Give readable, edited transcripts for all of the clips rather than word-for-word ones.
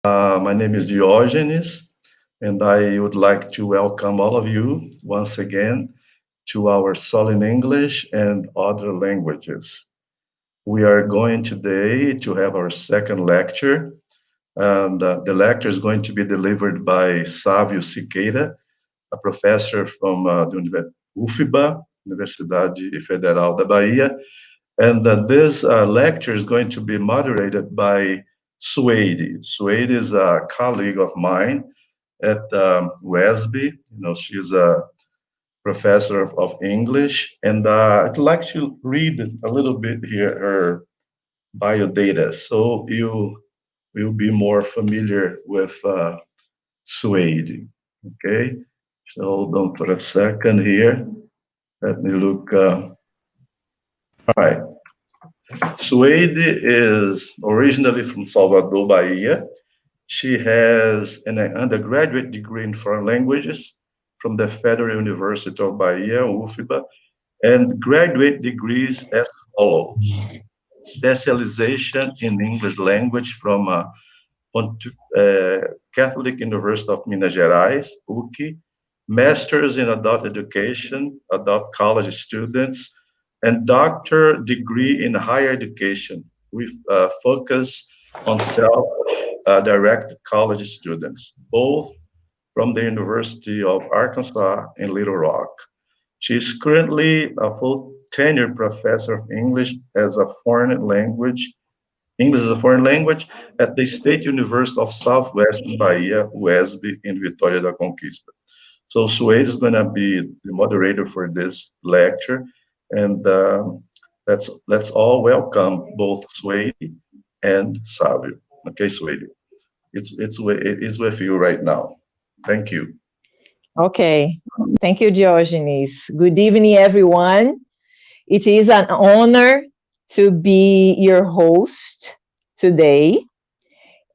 My name is Diogenes, and I would like to welcome all of you once again to our Solin English and other languages. We are going today to have our second lecture, and the lecture is going to be delivered by Sávio Siqueira, a professor from the UFBA, Universidade Federal da Bahia, and this lecture is going to be moderated by Suede. Suede is a colleague of mine at WESB. She's a professor of English, and I'd like to read a little bit here her bio data, so you will be more familiar with Suede. Okay, so hold on for a second here. Let me look. All right. Suede is originally from Salvador, Bahia. She has an undergraduate degree in foreign languages from the Federal University of Bahia, UFBA, and graduate degrees as follows. Specialization in English language from Catholic University of Minas Gerais, UCI, Masters in Adult Education, Adult College Students, and doctor degree in higher education with focus on self-directed college students, both from the University of Arkansas in Little Rock. She is currently a full tenured professor of English as a foreign language at the State University of Southwestern Bahia, WESB, in Vitória da Conquista. So Suede is going to be the moderator for this lecture, and let's all welcome both Suede and Savio. Okay, Suede, it is with you right now. Thank you. Okay, thank you, Diogenes. Good evening, everyone. It is an honor to be your host today.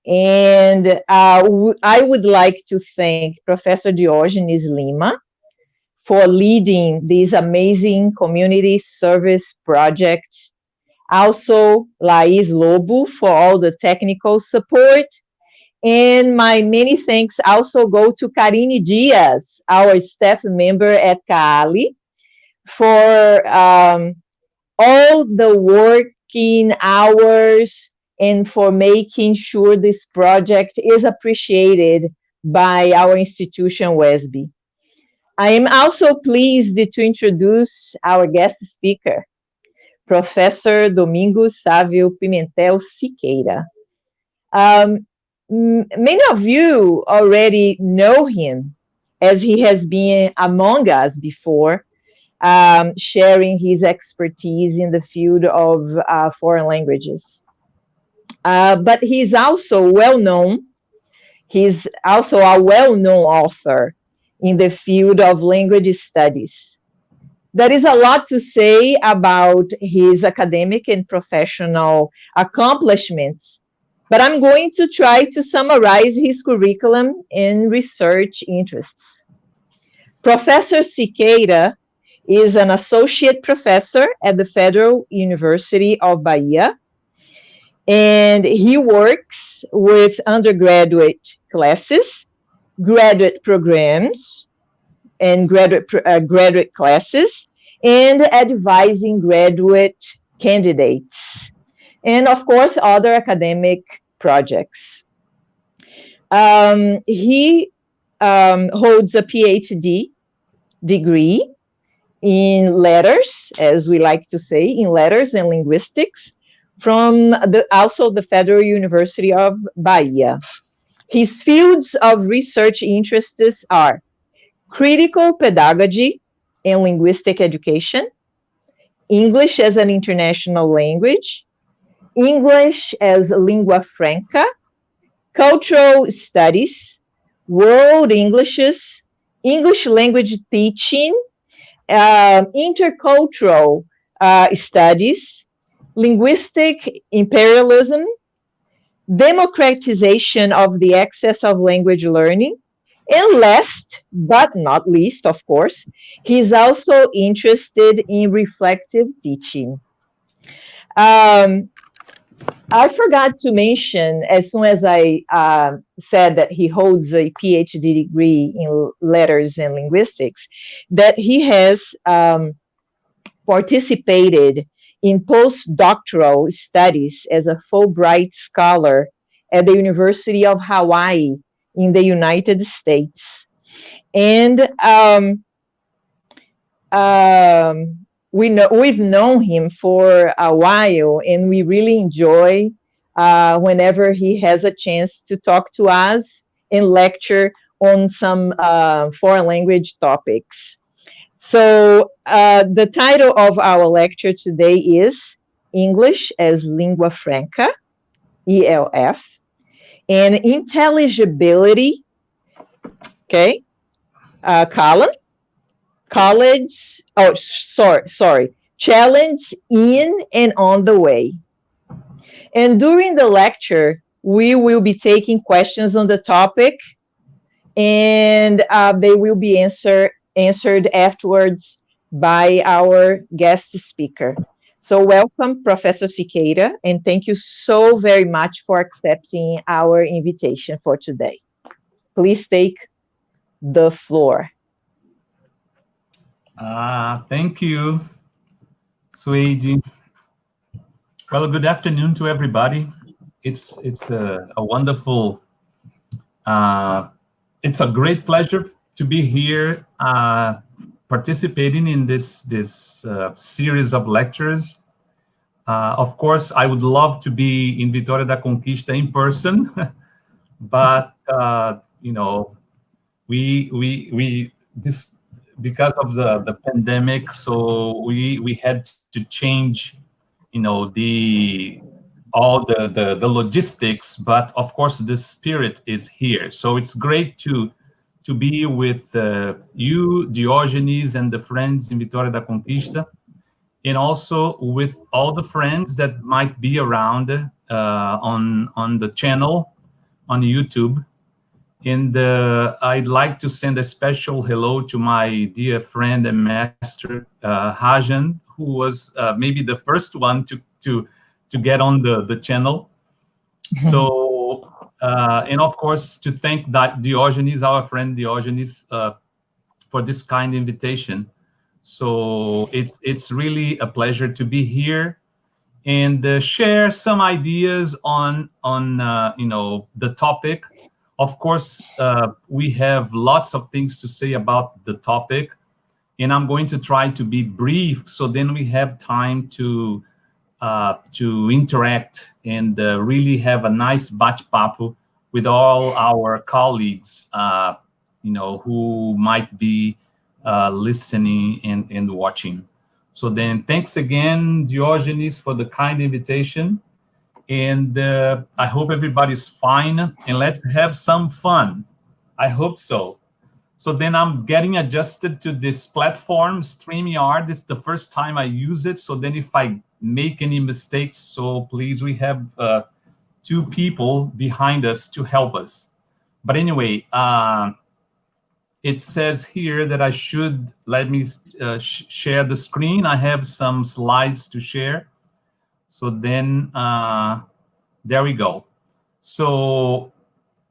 And I would like to thank Professor Diogenes Lima for leading this amazing community service project. Also, Laís Lobo for all the technical support. And my many thanks also go to Karine Diaz, our staff member at Kaali, for all the working hours and for making sure this project is appreciated by our institution, WESB. I am also pleased to introduce our guest speaker, Professor Domingos Sávio Pimentel Siqueira. Many of you already know him, as he has been among us before, sharing his expertise in the field of foreign languages. But he's also well-known. He's also a well-known author in the field of language studies. There is a lot to say about his academic and professional accomplishments, but I'm going to try to summarize his curriculum and research interests. Professor Siqueira is an associate professor at the Federal University of Bahia, and he works with undergraduate classes, graduate programs, and graduate classes, and advising graduate candidates, and of course, other academic projects. He holds a PhD degree in letters, as we like to say, in letters and linguistics, from also the Federal University of Bahia. His fields of research interests are critical pedagogy and linguistic education, English as an international language, English as lingua franca, cultural studies, world Englishes, English language teaching, intercultural studies, linguistic imperialism, democratization of the access of language learning, and last but not least, of course, he's also interested in reflective teaching. Um, I forgot to mention, as soon as I said that he holds a PhD degree in letters and linguistics, that he has participated in postdoctoral studies as a Fulbright scholar at the University of Hawaii in the United States. And we've known him for a while, and we really enjoy whenever he has a chance to talk to us and lecture on some foreign language topics. So the title of our lecture today is English as Lingua Franca, ELF, and intelligibility, okay, Colin, college, oh, sorry, challenge in and on the way. And during the lecture, we will be taking questions on the topic, and they will be answered afterwards by our guest speaker. So welcome, Professor Siqueira, and thank you so very much for accepting our invitation for today. Please take the floor. Thank you, Suede. Well, good afternoon to everybody. It's a wonderful, it's a great pleasure to be here participating in this series of lectures. Of course, I would love to be in Vitória da Conquista in person, but you know, this, because of the pandemic, so we had to change, you know, all the logistics, but of course the spirit is here. So it's great to be with you, Diogenes, and the friends in Vitória da Conquista, and also with all the friends that might be around on the channel on YouTube. And I'd like to send a special hello to my dear friend and master, Rajan, who was maybe the first one to get on the channel. So, and of course, to thank Diogenes, our friend Diogenes, for this kind invitation. So it's really a pleasure to be here and share some ideas on you know, the topic. Of course, we have lots of things to say about the topic, and I'm going to try to be brief, so then we have time to interact and really have a nice bate-papo with all our colleagues, you know, who might be listening and watching. So then, thanks again, Diogenes, for the kind invitation. And I hope everybody's fine, and let's have some fun. I hope so. So then I'm getting adjusted to this platform, StreamYard. It's the first time I use it. So then if I make any mistakes, so please, we have two people behind us to help us. But anyway, it says here that I should, let me share the screen. I have some slides to share. So then, there we go. So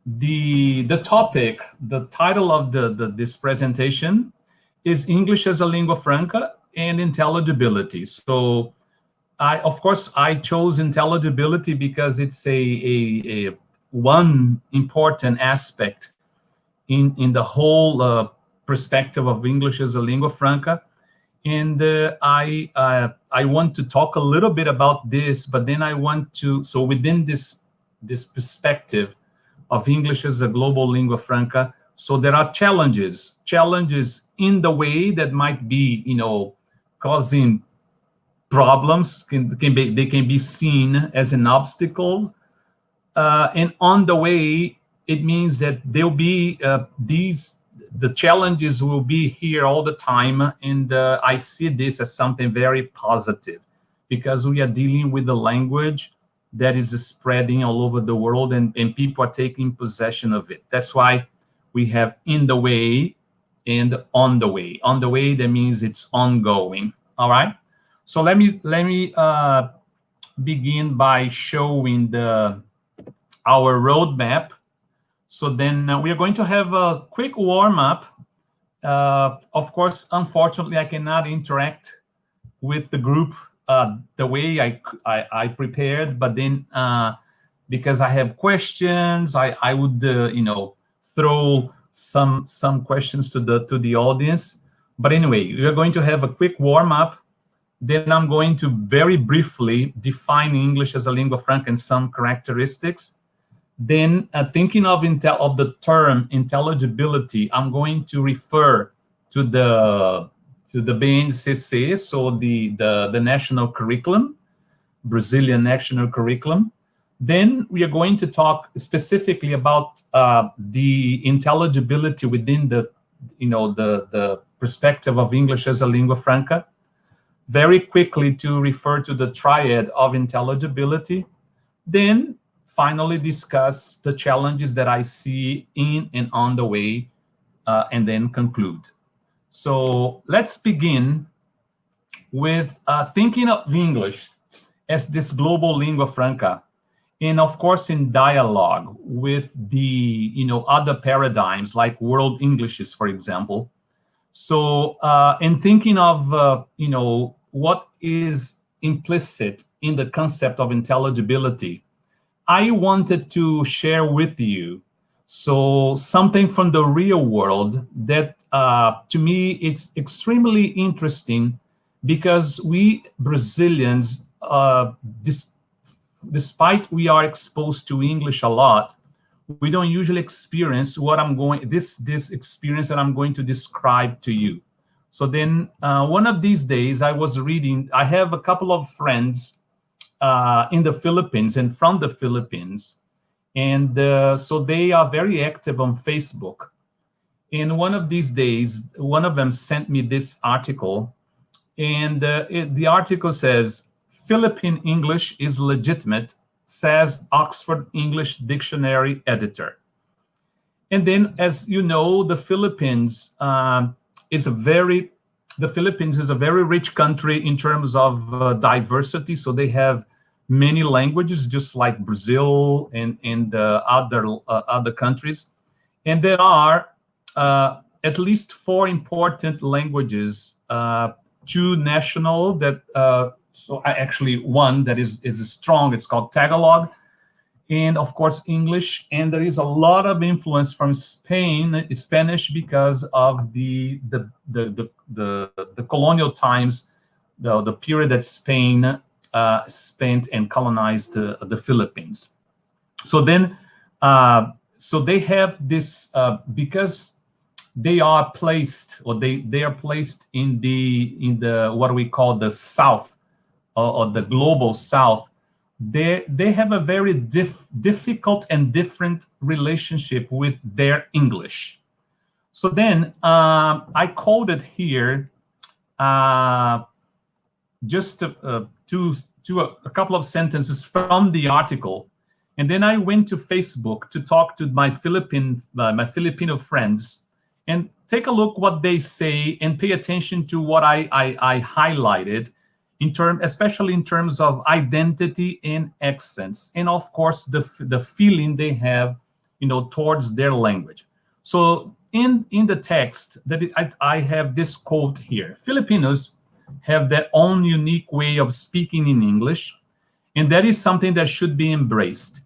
the topic, the title of this presentation is English as a Lingua Franca and Intelligibility. So of course, I chose intelligibility because it's a one important aspect in the whole perspective of English as a Lingua Franca. And I want to talk a little bit about this, but then I want to, so within this perspective of English as a global lingua franca, so there are challenges in the way that might be, you know, causing problems. They can be seen as an obstacle, and on the way, it means that there'll be the challenges will be here all the time, and I see this as something very positive, because we are dealing with a language that is spreading all over the world, and people are taking possession of it. That's why we have in the way and on the way. On the way, that means it's ongoing. All right. So let me begin by showing our roadmap. So then we are going to have a quick warm-up. Of course, unfortunately, I cannot interact with the group the way I prepared, but then because I have questions, I would throw some questions to the audience. But anyway, we are going to have a quick warm-up. Then I'm going to very briefly define English as a lingua franca and some characteristics. Then thinking of the term intelligibility, I'm going to refer to the BNCC, so the national curriculum, Brazilian national curriculum. Then we are going to talk specifically about the intelligibility within the perspective of English as a lingua franca. Very quickly to refer to the triad of intelligibility. Then finally discuss the challenges that I see in and on the way, and then conclude. So let's begin with thinking of English as this global lingua franca, and of course in dialogue with the other paradigms like world Englishes, for example. So in thinking of what is implicit in the concept of intelligibility, I wanted to share with you something from the real world that to me it's extremely interesting, because we Brazilians, despite we are exposed to English a lot, we don't usually experience this experience that I'm going to describe to you. So then one of these days I was reading, I have a couple of friends in the Philippines and from the Philippines, and so they are very active on Facebook. And one of these days, one of them sent me this article, and the article says, Philippine English is legitimate, says Oxford English Dictionary editor. And then, as you know, the Philippines is a very rich country in terms of diversity. So they have many languages, just like Brazil and other countries. And there are at least 4 important languages, 2 national that. So actually one that is strong, it's called Tagalog, and of course English. And there is a lot of influence from Spanish, because of the colonial times, the period that Spain spent and colonized the Philippines. So then, so they have this because they are placed, or they are placed in the what we call the South, or the global South. They have a very difficult and different relationship with their English. So then I quoted here just a couple of sentences from the article, and then I went to Facebook to talk to my Filipino friends and take a look what they say and pay attention to what I highlighted, especially in terms of identity and accents, and of course the feeling they have, towards their language. So in the text that I have this quote here: Filipinos have their own unique way of speaking in English, and that is something that should be embraced.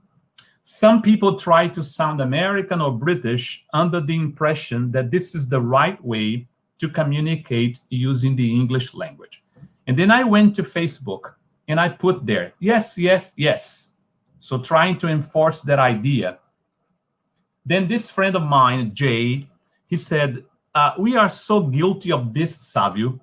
Some people try to sound American or British under the impression that this is the right way to communicate using the English language. And then I went to Facebook and I put there, yes, yes, yes. So trying to enforce that idea. Then this friend of mine, Jay, he said, we are so guilty of this, Sávio.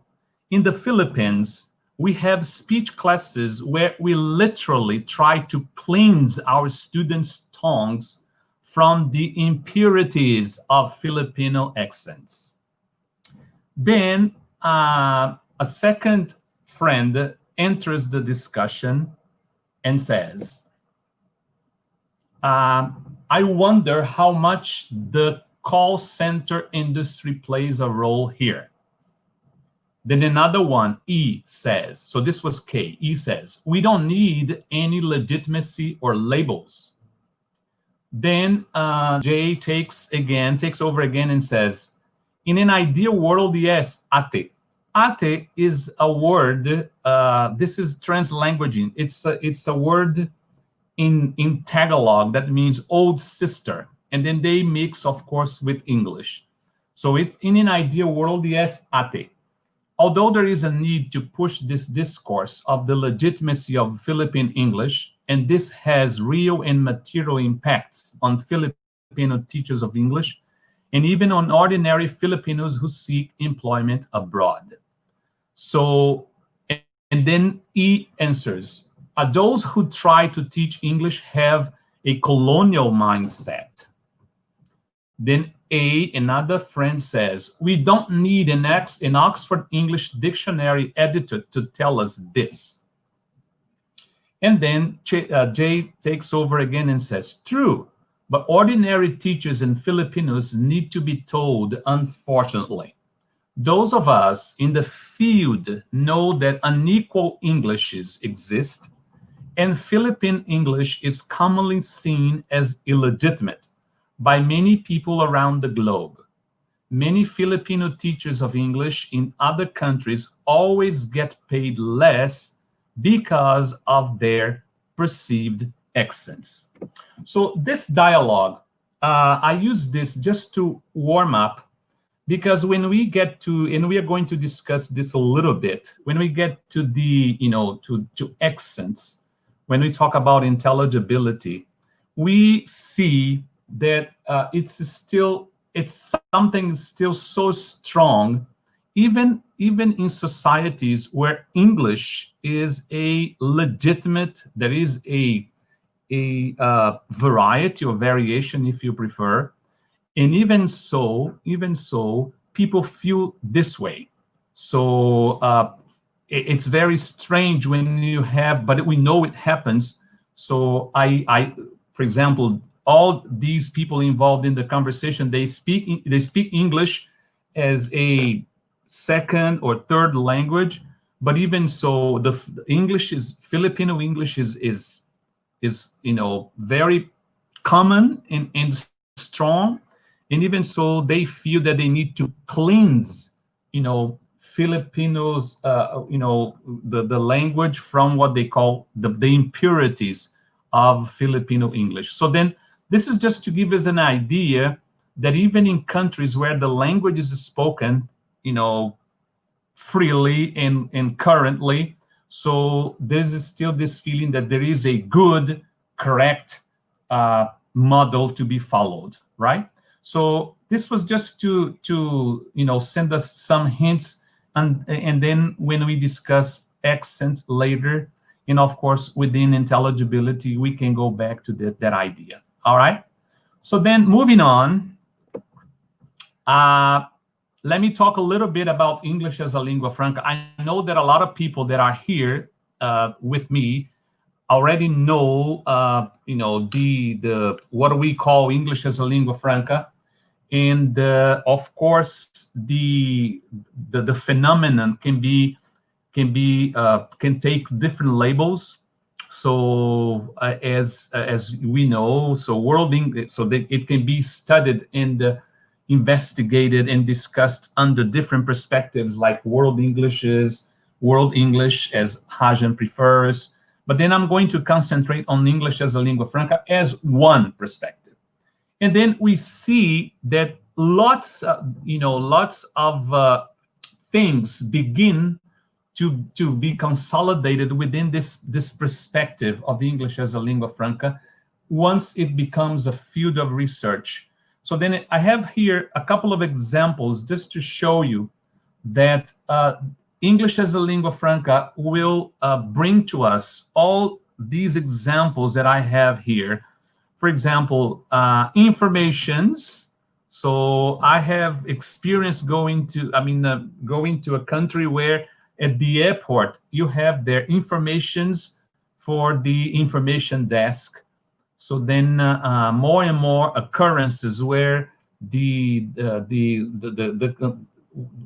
In the Philippines, we have speech classes where we literally try to cleanse our students' tongues from the impurities of Filipino accents. Then a second friend enters the discussion and says, I wonder how much the call center industry plays a role here. Then another one, E says, so this was K, E says, we don't need any legitimacy or labels. Then J takes over again and says, in an ideal world, yes, ate. Ate is a word, this is translanguaging. It's a word in Tagalog that means old sister. And then they mix, of course, with English. So it's in an ideal world, yes, ate. Although there is a need to push this discourse of the legitimacy of Philippine English, and this has real and material impacts on Filipino teachers of English, and even on ordinary Filipinos who seek employment abroad. So, and then E answers, those who try to teach English have a colonial mindset. Then A, another friend says, we don't need an Oxford English Dictionary editor to tell us this. And then J takes over again and says, true, but ordinary teachers and Filipinos need to be told, unfortunately. Those of us in the field know that unequal Englishes exist, and Philippine English is commonly seen as illegitimate by many people around the globe. Many Filipino teachers of English in other countries always get paid less because of their perceived accents. So this dialogue, I use this just to warm up, because when we get to, and we are going to discuss this a little bit, when we get to the, to accents, when we talk about intelligibility, we see that it's something still so strong, even in societies where English is a legitimate, there is a variety or variation, if you prefer, and even so, people feel this way. So it's very strange when you have, but we know it happens. So I, for example, all these people involved in the conversation, they speak English as a second or third language, but even so, the Filipino English is very common and strong, and even so, they feel that they need to cleanse, Filipinos, the language from what they call the impurities of Filipino English. So then, this is just to give us an idea that even in countries where the language is spoken, freely and currently, so there's still this feeling that there is a good, correct model to be followed, right? So this was just to send us some hints, and then when we discuss accent later, and of course within intelligibility, we can go back to that idea. All right. So then moving on, let me talk a little bit about English as a lingua franca. I know that a lot of people that are here with me already know, the what we call English as a lingua franca, and of course the phenomenon can take different labels. So as we know, so world English, so that it can be studied and investigated and discussed under different perspectives, like world English as Hajan prefers. But then I'm going to concentrate on English as a lingua franca as one perspective. And then we see that lots of things begin to be consolidated within this perspective of English as a lingua franca once it becomes a field of research. So then I have here a couple of examples just to show you that English as a lingua franca will bring to us all these examples that I have here. For example, informations. So I have experience going to a country where at the airport you have their informations for the information desk. So then more and more occurrences where the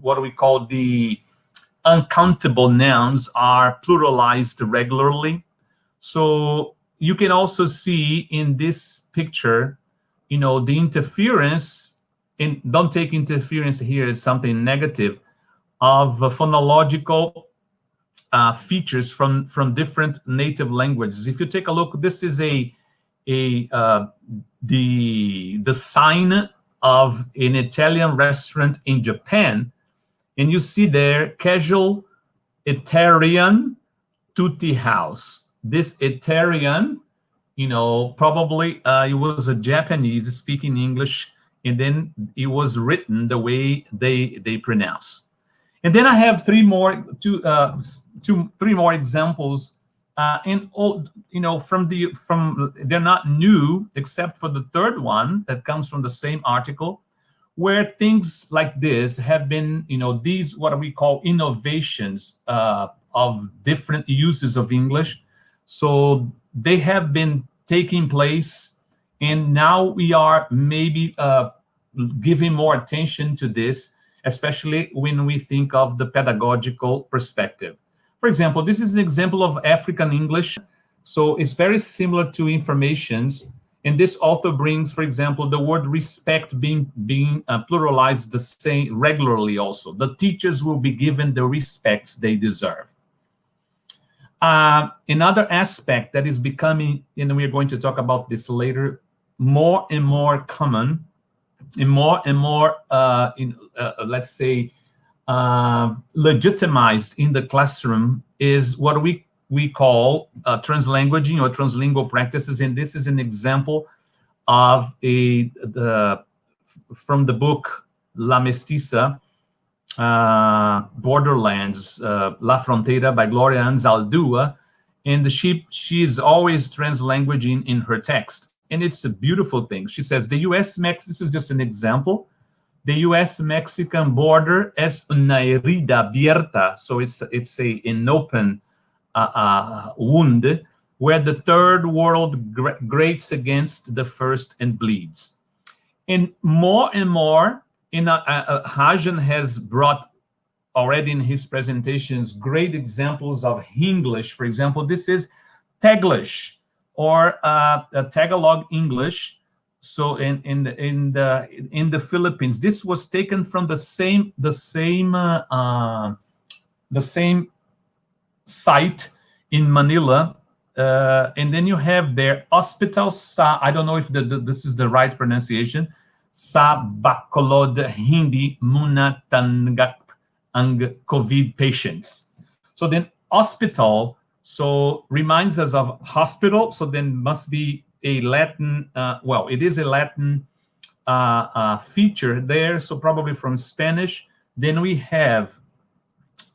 what do we call the uncountable nouns are pluralized regularly. So you can also see in this picture, the interference, and don't take interference here as something negative, of phonological features from different native languages. If you take a look, this is the sign of an Italian restaurant in Japan, and you see there casual Italian tutti house. This Italian, probably it was a Japanese speaking English, and then it was written the way they pronounce. And then I have three more examples, and all from they're not new except for the third one that comes from the same article, where things like this have been, these what we call innovations of different uses of English. So they have been taking place, and now we are maybe giving more attention to this, especially when we think of the pedagogical perspective. For example, this is an example of African English. So it's very similar to informations. And this author brings, for example, the word respect being pluralized the same regularly also. The teachers will be given the respects they deserve. Another aspect that is becoming, and we're going to talk about this later, more and more common, and more let's say, legitimized in the classroom is what we call translanguaging or translingual practices. And this is an example of from the book La Mestiza, Borderlands, La Frontera by Gloria Anzaldúa. And she is always translanguaging in her text. And it's a beautiful thing. She says, the this is just an example. The U.S.-Mexican border es una herida abierta. So it's an open wound where the third world grates against the first and bleeds. And more, Hajan has brought already in his presentations great examples of English. For example, this is Taglish, or Tagalog English. So in the Philippines, this was taken from the same site in Manila, and then you have there hospital sa. I don't know if this is the right pronunciation. Sa Bacolod Hindi Muna Tanggap ang COVID patients. So then hospital. So reminds us of hospital. So then must be a Latin, it is a Latin feature there. So probably from Spanish. Then we have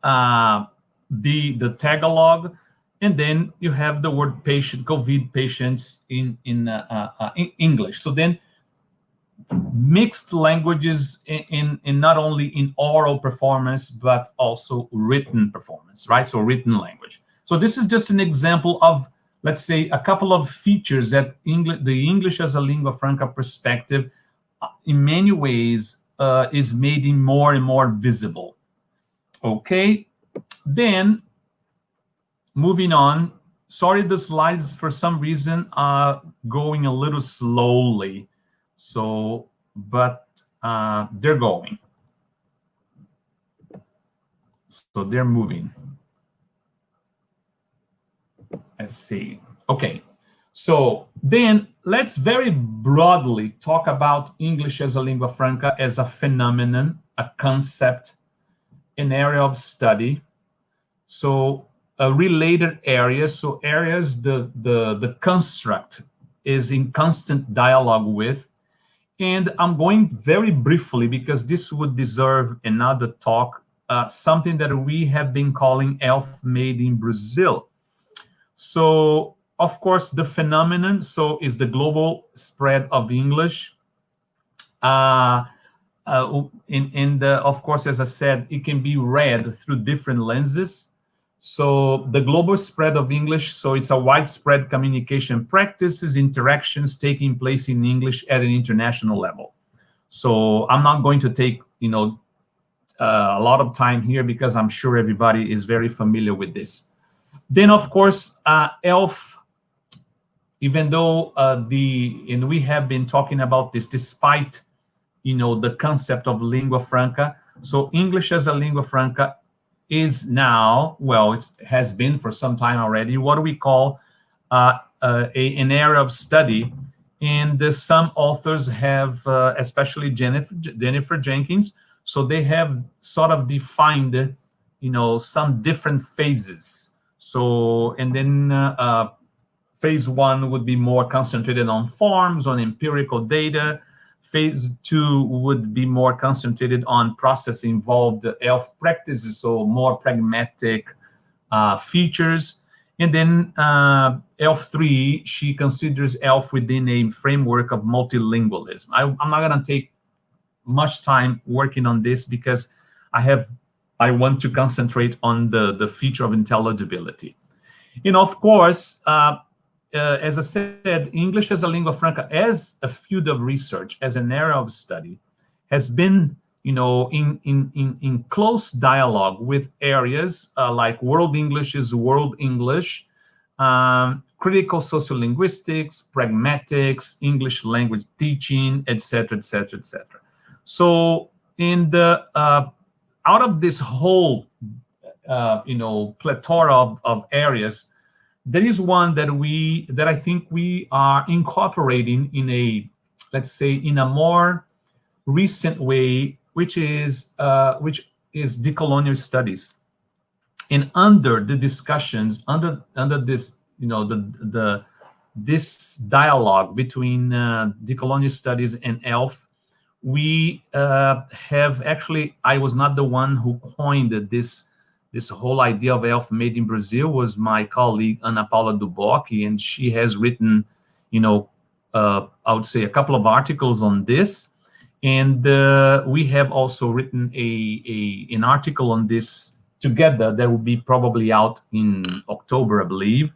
the Tagalog, and then you have the word patient, COVID patients in English. So then mixed languages in not only in oral performance, but also written performance, right? So written language. So this is just an example of, let's say, a couple of features that the English as a lingua franca perspective, in many ways, is made more and more visible. Okay, then moving on. Sorry, the slides for some reason are going a little slowly. So, but they're going. So they're moving. Let's see. Okay, so then let's very broadly talk about English as a lingua franca as a phenomenon, a concept, an area of study. So related areas, so areas the construct is in constant dialogue with. And I'm going very briefly, because this would deserve another talk, something that we have been calling Elf Made in Brazil. So, of course, the phenomenon is the global spread of English. Of course, as I said, it can be read through different lenses. So the global spread of English, so it's a widespread communication practices, interactions taking place in English at an international level. So I'm not going to take, a lot of time here because I'm sure everybody is very familiar with this. Then, of course, ELF, even though and we have been talking about this despite, the concept of lingua franca. So English as a lingua franca is now, well, it has been for some time already, what we call an area of study. And some authors have, especially Jennifer Jenkins, so they have sort of defined, some different phases. So, and then phase one would be more concentrated on forms, on empirical data. Phase two would be more concentrated on process-involved ELF practices, so more pragmatic features. And then ELF 3, she considers ELF within a framework of multilingualism. I'm not going to take much time working on this because I want to concentrate on the feature of intelligibility. Of course, as I said, English as a lingua franca, as a field of research, as an area of study, has been, in close dialogue with areas like World English is World English, critical sociolinguistics, pragmatics, English language teaching, etc., etc., etc. So, in the out of this whole, plethora of areas, there is one that I think we are incorporating in a, let's say, in a more recent way, which is decolonial studies. And under the discussions, under this, this dialogue between decolonial studies and ELF, we have actually, I was not the one who coined this whole idea of ELF made in Brazil, was my colleague Ana Paula Duboc, and she has written, I would say a couple of articles on this. And we have also written an article on this together that will be probably out in October, I believe.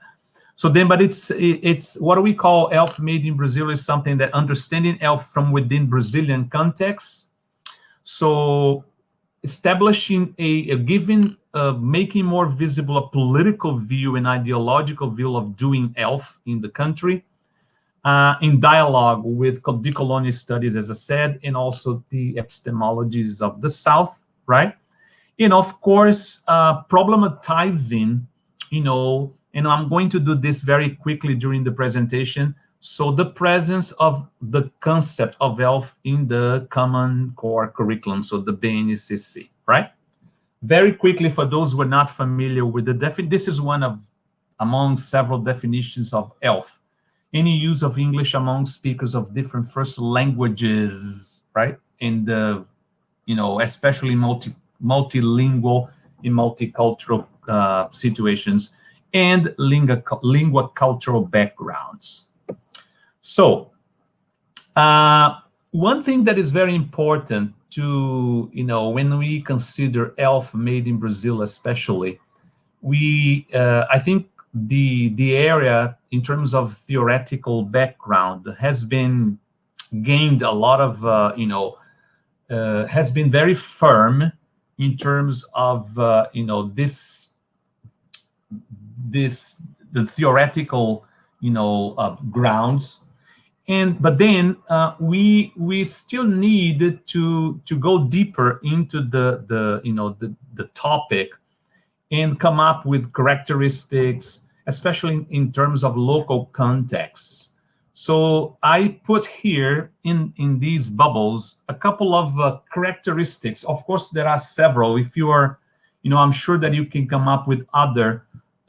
So then, but it's what we call ELF made in Brazil is something that understanding ELF from within Brazilian context. So establishing making more visible a political view and ideological view of doing ELF in the country, in dialogue with decolonial studies, as I said, and also the epistemologies of the South, right? And of course, problematizing, and I'm going to do this very quickly during the presentation. So the presence of the concept of ELF in the Common Core Curriculum, so the BNCC, right? Very quickly, for those who are not familiar with this is one of among several definitions of ELF. Any use of English among speakers of different first languages, right? And especially multilingual in multicultural situations, and lingua cultural backgrounds. So, one thing that is very important to, when we consider ELF made in Brazil, especially, I think the area in terms of theoretical background has been gained a lot of, has been very firm in terms of, the theoretical, grounds. But then we still need to go deeper into the topic and come up with characteristics, especially in terms of local contexts. So I put here in these bubbles a couple of characteristics. Of course, there are several. If you are, I'm sure that you can come up with other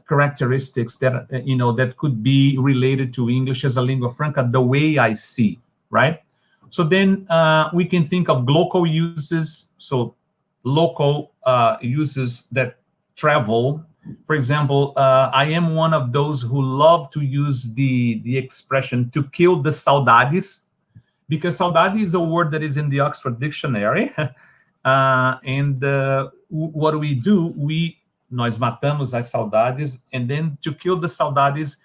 characteristics that that could be related to English as a lingua franca, the way I see, right? So then we can think of local uses, so local uses that travel. For example, I am one of those who love to use the expression "to kill the saudades," because saudade is a word that is in the Oxford Dictionary, and what do? Nós matamos as saudades, and then to kill the saudades,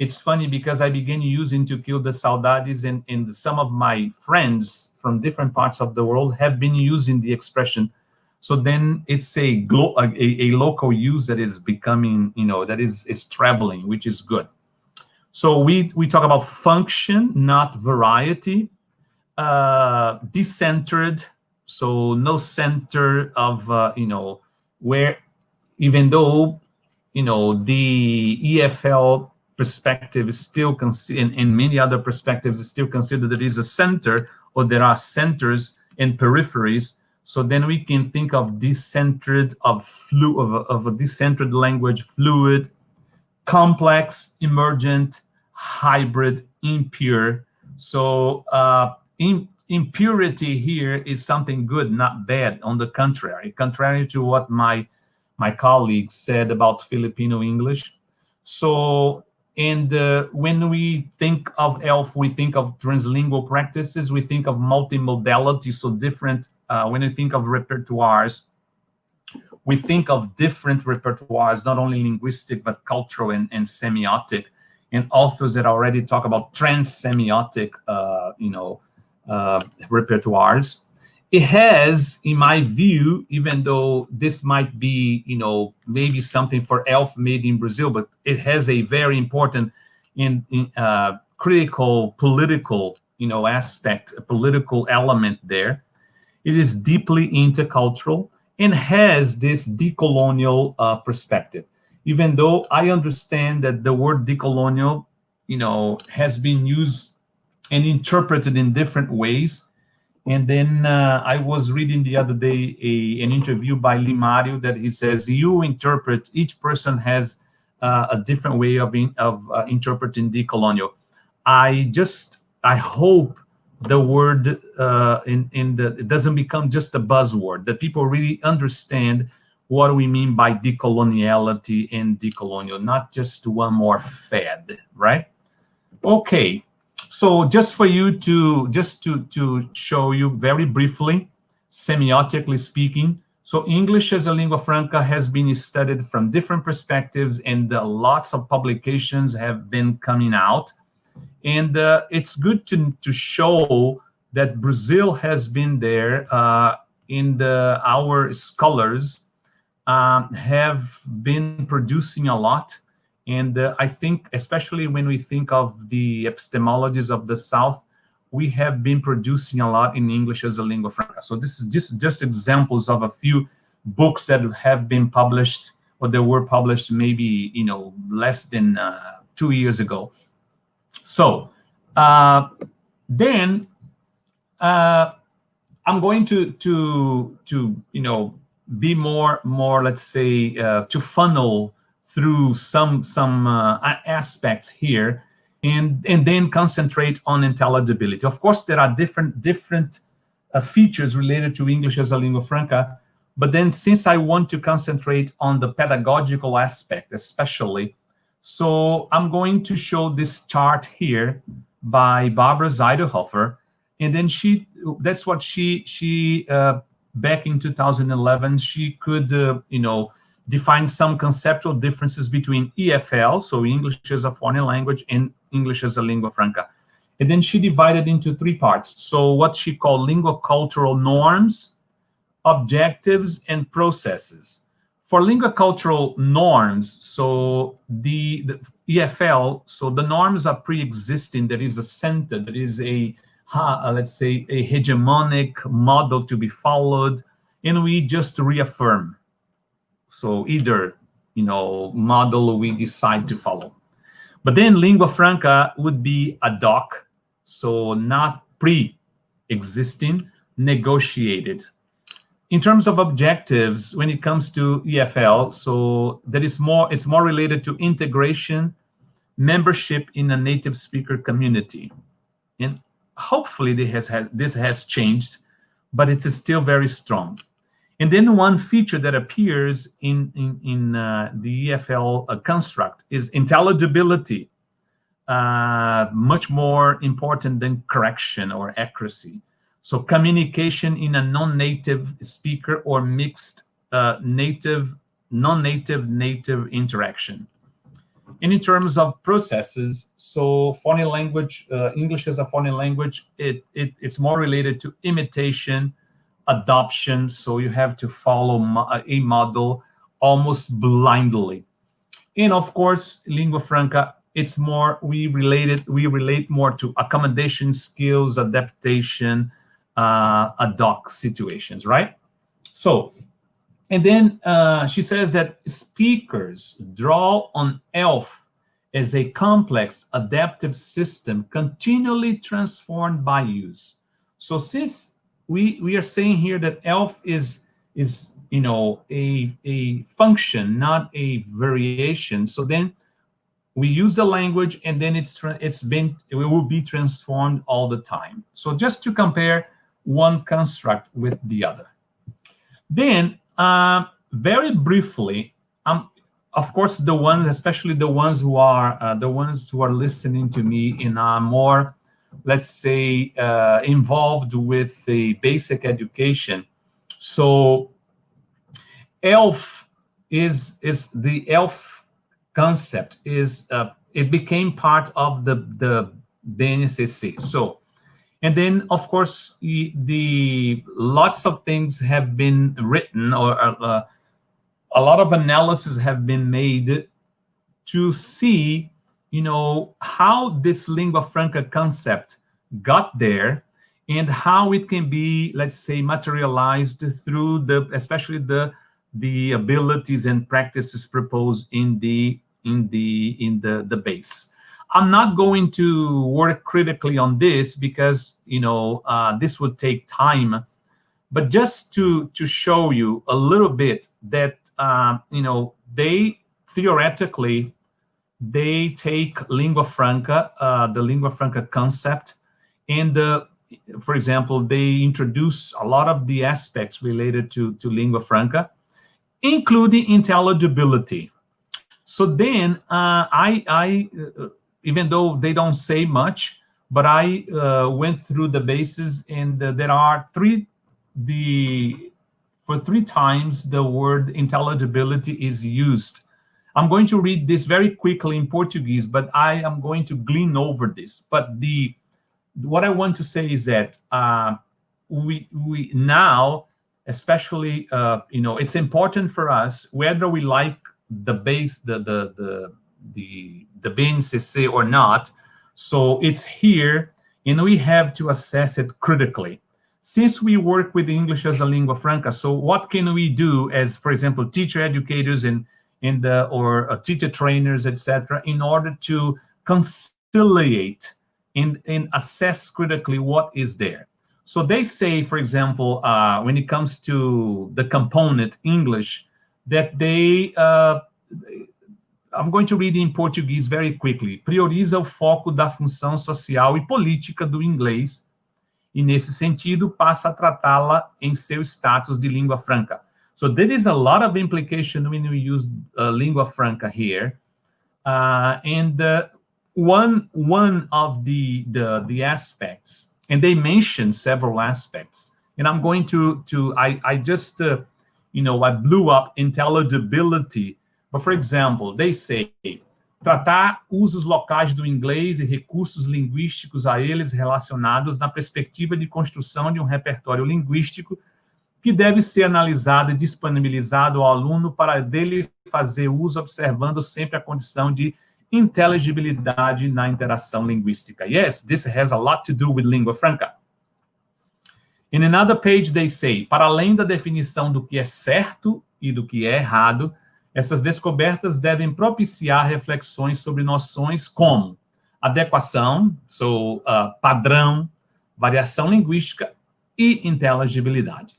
it's funny because I began using to kill the saudades, and some of my friends from different parts of the world have been using the expression. So then it's a local use that is becoming, that is traveling, which is good. So we talk about function, not variety. Decentered, so no center of, where, even though, the EFL perspective is still and many other perspectives is still considered there is a center, or there are centers and peripheries. So then we can think of decentered, of a decentered language, fluid, complex, emergent, hybrid, impure. So impurity here is something good, not bad. On the contrary to what my colleague said about Filipino English. So, and when we think of ELF, we think of translingual practices, we think of multimodality, so different, when we think of repertoires, we think of different repertoires, not only linguistic, but cultural and semiotic, and authors that already talk about trans-semiotic, repertoires. It has, in my view, even though this might be, maybe something for ELF made in Brazil, but it has a very important critical political, aspect, a political element there. It is deeply intercultural and has this decolonial perspective. Even though I understand that the word decolonial, has been used and interpreted in different ways. And then I was reading the other day an interview by Limario that he says, you interpret, each person has a different way of interpreting decolonial. I hope the word it doesn't become just a buzzword, that people really understand what we mean by decoloniality and decolonial, not just one more fad, right? Okay. So just for you to show you very briefly, semiotically speaking, so English as a lingua franca has been studied from different perspectives, and lots of publications have been coming out. And it's good to show that Brazil has been there, our scholars have been producing a lot. And I think, especially when we think of the epistemologies of the South, we have been producing a lot in English as a lingua franca. So this is just examples of a few books that have been published, or they were published maybe, less than 2 years ago. So then I'm going to be more, let's say, to funnel through some aspects here, and then concentrate on intelligibility. Of course, there are different features related to English as a lingua franca, but then since I want to concentrate on the pedagogical aspect especially, so I'm going to show this chart here by Barbara Zeidelhofer, and then that's what she back in 2011, she could define some conceptual differences between EFL, so English as a foreign language, and English as a lingua franca. And then she divided into 3 parts. So what she called lingua cultural norms, objectives, and processes. For lingua cultural norms, so the EFL, so the norms are pre-existing. There is a center, there is let's say, a hegemonic model to be followed, and we just reaffirm. So either, model we decide to follow. But then lingua franca would be ad hoc, so not pre-existing, negotiated. In terms of objectives, when it comes to EFL, so it's more related to integration, membership in a native speaker community. And hopefully this has changed, but it's still very strong. And then one feature that appears in the EFL construct is intelligibility, much more important than correction or accuracy. So communication in a non-native speaker or mixed native, non-native, native interaction. And in terms of processes, so foreign language, English as a foreign language, it's more related to imitation, adoption, so you have to follow a model almost blindly. And of course, lingua franca, it's more, we relate more to accommodation skills, adaptation, ad hoc situations, right? So, and then she says that speakers draw on ELF as a complex adaptive system continually transformed by use. So since we are saying here that ELF is you know, a function, not a variation, so then we use the language, and then it will be transformed all the time. So just to compare one construct with the other. Then, very briefly, of course, the ones, especially the ones who are listening to me in a more, let's say, involved with the basic education. So, ELF is the ELF concept is it became part of the BNCC. So, and then of course the lots of things have been written, or a lot of analysis have been made to see, you know, how this lingua franca concept got there and how it can be, let's say, materialized through especially the abilities and practices proposed in the base. I'm not going to work critically on this because, you know, this would take time, but just to show you a little bit that, you know, they theoretically, they take lingua franca, the lingua franca concept, and for example, they introduce a lot of the aspects related to lingua franca, including intelligibility. So then I even though they don't say much, but I went through the bases, and there are three times the word intelligibility is used. I'm going to read this very quickly in Portuguese, but I am going to glean over this. But what I want to say is that we now, especially, you know, it's important for us, whether we like the base, the BNCC or not. So it's here, and we have to assess it critically. Since we work with English as a lingua franca, so what can we do as, for example, teacher educators or teacher trainers, etc., in order to conciliate and assess critically what is there? So they say, for example, when it comes to the component English, that they, I'm going to read in Portuguese very quickly, prioriza o foco da função social e política do inglês, e nesse sentido passa a tratá-la em seu status de língua franca. So there is a lot of implication when we use lingua franca here, and one of the aspects, and they mention several aspects, and I'm going to I just you know, I blew up intelligibility, but for example, they say tratar usos locais do inglês e recursos linguísticos a eles relacionados na perspectiva de construção de um repertório linguístico que deve ser analisado e disponibilizado ao aluno para dele fazer uso, observando sempre a condição de inteligibilidade na interação linguística. Yes, this has a lot to do with lingua franca. In another page, they say, para além da definição do que é certo e do que é errado, essas descobertas devem propiciar reflexões sobre noções como adequação, so, padrão, variação linguística e inteligibilidade.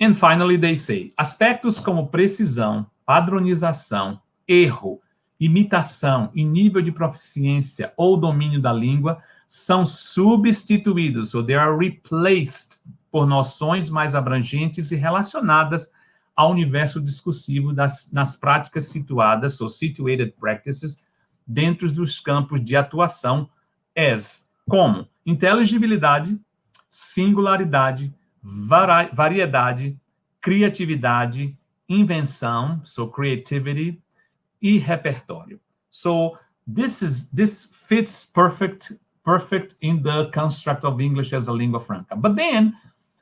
And finally, they say, aspectos como precisão, padronização, erro, imitação e nível de proficiência ou domínio da língua são substituídos, so they are replaced, por noções mais abrangentes e relacionadas ao universo discursivo nas práticas situadas, so situated practices, dentro dos campos de atuação, como inteligibilidade, singularidade, variedade, criatividade, invenção, so creativity, e repertório. So this fits perfect in the construct of English as a lingua franca. But then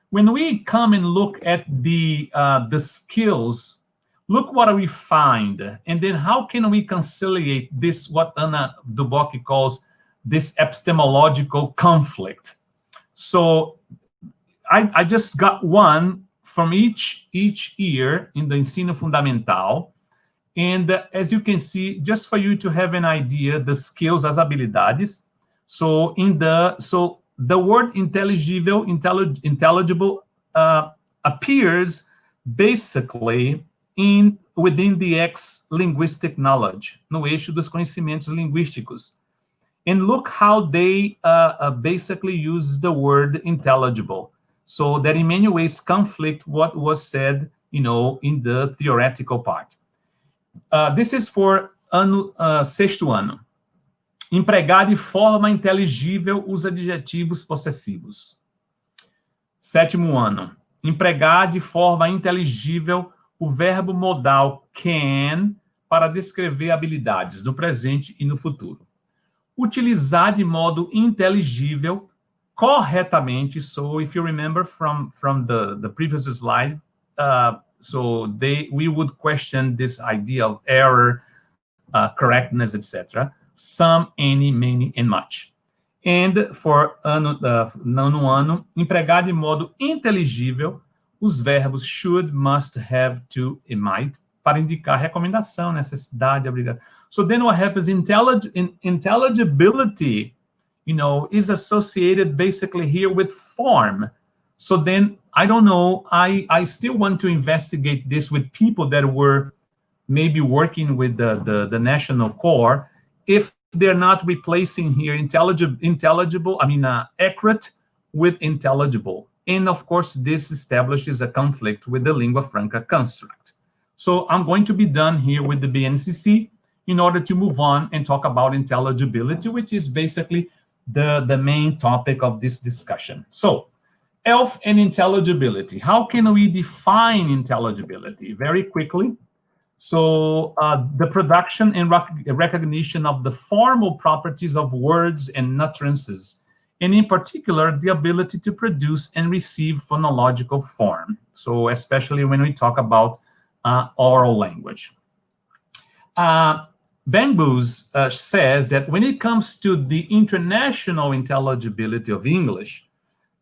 when we come and look at the skills, look what we find, and then how can we conciliate this, what Anna Duboc calls this epistemological conflict. So I just got one from each year in the Ensino Fundamental. And as you can see, just for you to have an idea, the skills, as habilidades. So the word intelligible appears basically within the X linguistic knowledge, no eixo dos conhecimentos linguísticos. And look how they basically use the word intelligible. So that in many ways conflict what was said, in the theoretical part. This is for sexto ano. Empregar de forma inteligível os adjetivos possessivos. Sétimo ano. Empregar de forma inteligível o verbo modal can para descrever habilidades no presente e no futuro. Utilizar de modo inteligível corretamente. So if you remember from the previous slide, we would question this idea of error, correctness, etc. Some, any, many, and much. And for nono ano, empregar de modo inteligível os verbos should, must, have, to e might para indicar recomendação, necessidade, obrigação. So then what happens, intelligibility, is associated basically here with form. So then, I don't know, I still want to investigate this with people that were maybe working with the national core, if they're not replacing here accurate with intelligible. And of course, this establishes a conflict with the lingua franca construct. So I'm going to be done here with the BNCC in order to move on and talk about intelligibility, which is basically the main topic of this discussion. So, ELF and intelligibility. How can we define intelligibility? Very quickly. So the production and recognition of the formal properties of words and utterances, and in particular, the ability to produce and receive phonological form. So especially when we talk about oral language. Bamboos says that when it comes to the international intelligibility of English,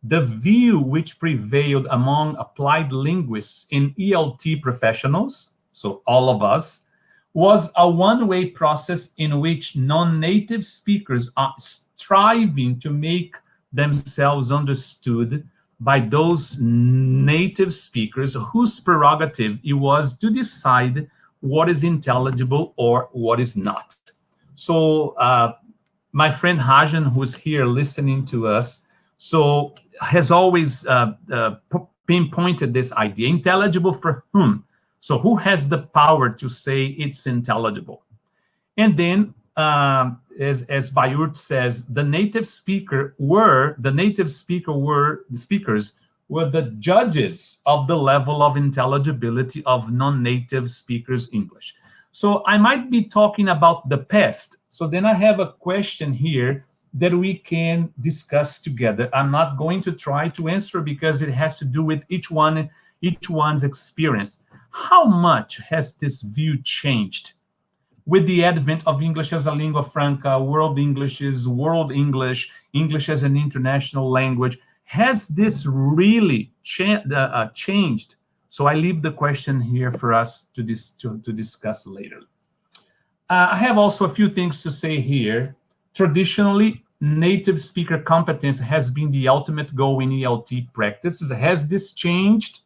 the view which prevailed among applied linguists and ELT professionals, so all of us, was a one-way process in which non-native speakers are striving to make themselves understood by those native speakers whose prerogative it was to decide what is intelligible or what is not. So my friend Hajan, who's here listening to us, so has always pinpointed this idea. Intelligible for whom? So who has the power to say it's intelligible? And then, as Bayurt says, the speakers were the judges of the level of intelligibility of non-native speakers English. So I might be talking about the past. So then I have a question here that we can discuss together. I'm not going to try to answer because it has to do with each one's experience. How much has this view changed with the advent of English as a lingua franca, world English, English as an international language? Has this really changed? So I leave the question here for us to discuss later. I have also a few things to say here. Traditionally, native speaker competence has been the ultimate goal in ELT practices. Has this changed?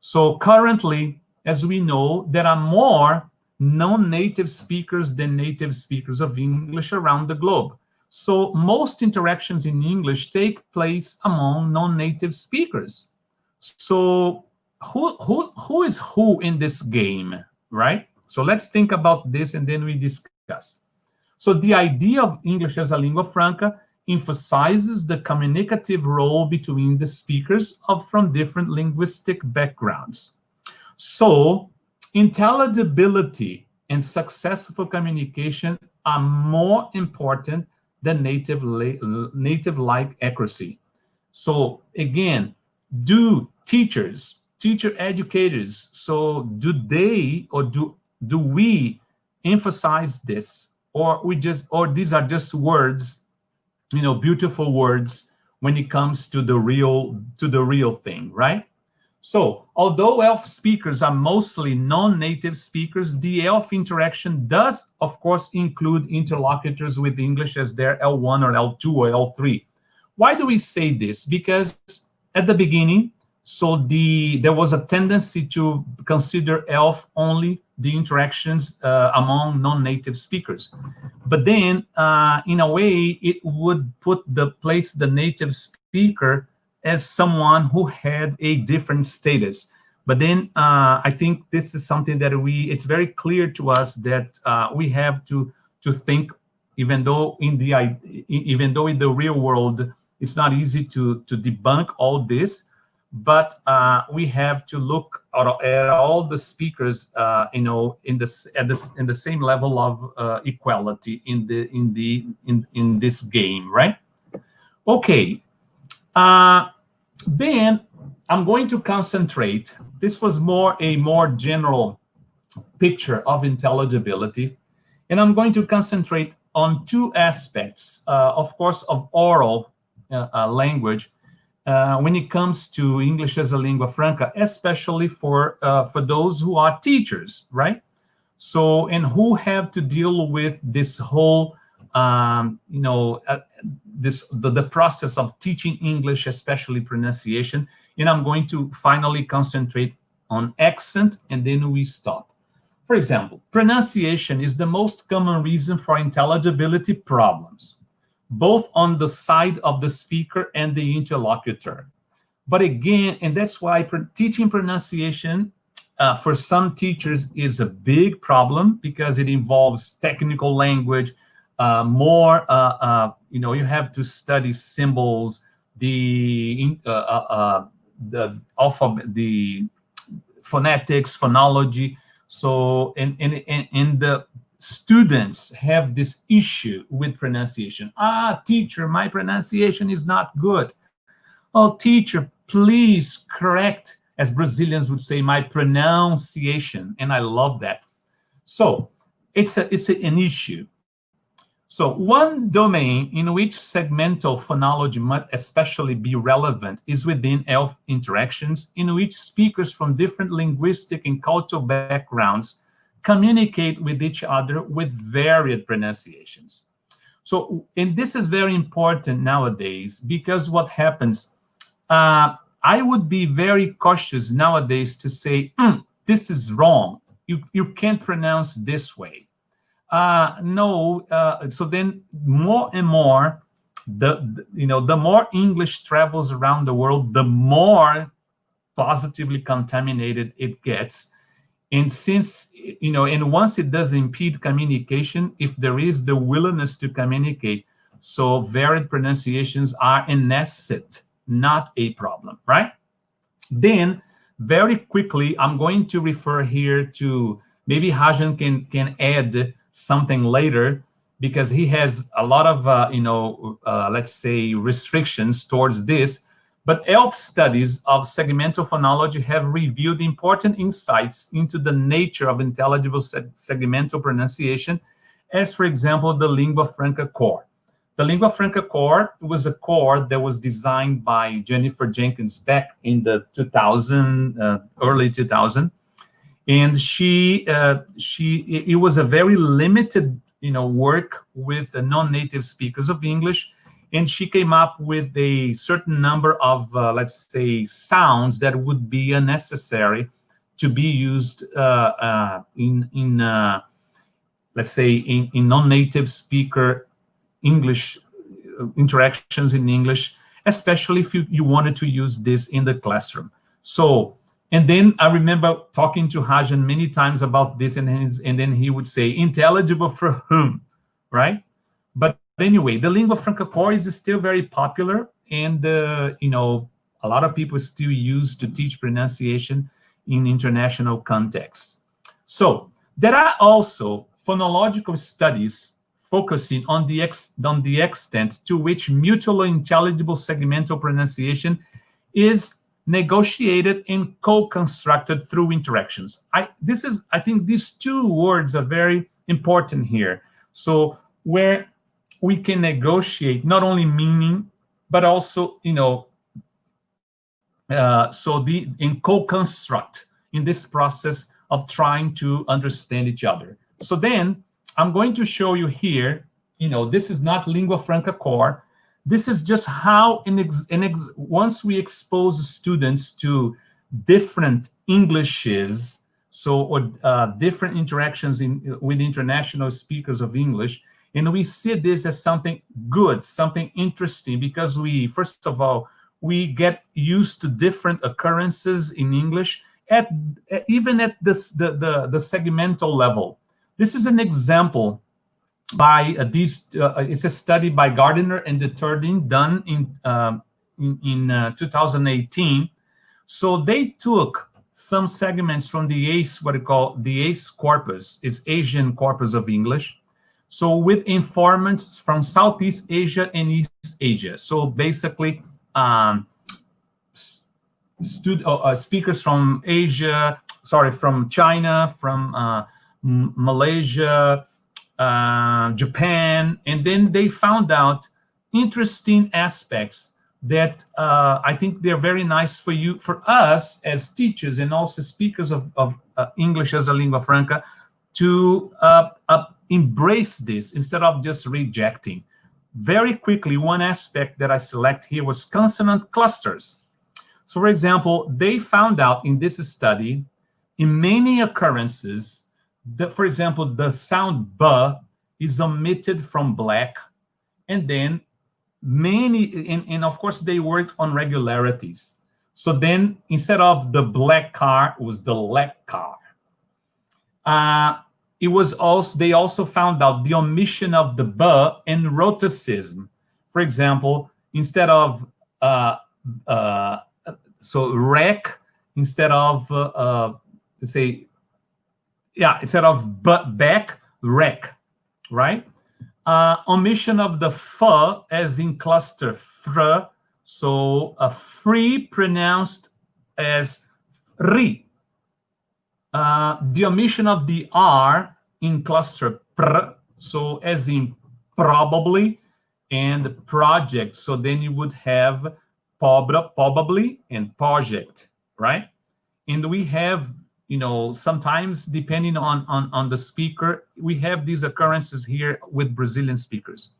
So currently, as we know, there are more non-native speakers than native speakers of English around the globe. So most interactions in English take place among non-native speakers. So who is who in this game, right? So let's think about this and then we discuss. So the idea of English as a lingua franca emphasizes the communicative role between the speakers from different linguistic backgrounds. So intelligibility and successful communication are more important than native-like accuracy. So again, Do teachers, teacher educators, so do they, or do we emphasize this, or these are just words, beautiful words when it comes to the real thing, right? So, although ELF speakers are mostly non-native speakers, the ELF interaction does, of course, include interlocutors with English as their L1 or L2 or L3. Why do we say this? Because at the beginning, there was a tendency to consider ELF only the interactions among non-native speakers. But then, in a way, it would place the native speaker as someone who had a different status. But then I think this is something that it's very clear to us that we have to think, even though in the real world it's not easy to debunk all this, but we have to look at all the speakers, in the same level of equality in this game, right? Okay. Then I'm going to concentrate. This was a more general picture of intelligibility, and I'm going to concentrate on two aspects, of course, of oral language when it comes to English as a lingua franca, especially for those who are teachers, right? So, and who have to deal with this whole the process of teaching English, especially pronunciation. And I'm going to finally concentrate on accent, and then we stop. For example, pronunciation is the most common reason for intelligibility problems, both on the side of the speaker and the interlocutor. But again, and that's why teaching pronunciation for some teachers is a big problem, because it involves technical language, you have to study symbols, the alphabet, the phonetics, phonology. So, and the students have this issue with pronunciation. Teacher, my pronunciation is not good. Oh, teacher, please correct, as Brazilians would say, my pronunciation. And I love that. So it's an issue. So one domain in which segmental phonology might especially be relevant is within ELF interactions, in which speakers from different linguistic and cultural backgrounds communicate with each other with varied pronunciations. So, and this is very important nowadays, because what happens, I would be very cautious nowadays to say, this is wrong. You can't pronounce this way. No, so then more and more, the more English travels around the world, the more positively contaminated it gets. And since, and once it does impede communication, if there is the willingness to communicate, so varied pronunciations are an asset, not a problem, right? Then, very quickly, I'm going to refer here to, maybe Rajan can add something later, because he has a lot of, let's say, restrictions towards this. But ELF studies of segmental phonology have revealed important insights into the nature of intelligible segmental pronunciation, as, for example, the lingua franca core. The lingua franca core was a core that was designed by Jennifer Jenkins back in the early 2000. And it was a very limited, work with the non-native speakers of English, and she came up with a certain number of, let's say, sounds that would be unnecessary to be used in let's say, in non-native speaker English interactions in English, especially if you wanted to use this in the classroom. So. And then I remember talking to Rajan many times about this, and then he would say, intelligible for whom, right? But anyway, the lingua franca core is still very popular, and a lot of people still use to teach pronunciation in international contexts. So there are also phonological studies focusing on the extent to which mutually intelligible segmental pronunciation is negotiated and co-constructed through interactions. I think these two words are very important here. So where we can negotiate not only meaning, but also, in co-construct in this process of trying to understand each other. So then I'm going to show you here, this is not lingua franca core. This is just how once we expose students to different Englishes, or different interactions with international speakers of English, and we see this as something good, something interesting, because first of all, we get used to different occurrences in English, even at the segmental level. This is an example by it's a study by Gardiner and Deterding done in 2018. So they took some segments from the ACE, what we call the ACE corpus. It's Asian corpus of English. So with informants from Southeast Asia and East Asia. So basically, speakers from Asia, from China, from Malaysia, Japan, and then they found out interesting aspects that I think they're very nice for us as teachers and also speakers of English as a lingua franca to embrace this instead of just rejecting. Very quickly, one aspect that I select here was consonant clusters. So, for example, they found out in this study, in many occurrences, that, for example, the sound B is omitted from black, and then and of course, they worked on regularities. So then, instead of the black car, it was the black car. They also found out the omission of the B and rhoticism. For example, instead of rec, instead of instead of back, rec, right? Omission of the f as in cluster fr, so free pronounced as ri. The omission of the r in cluster pr, so as in probably and project. So then you would have probably and project, right? And we have, sometimes depending on the speaker, we have these occurrences here with Brazilian speakers.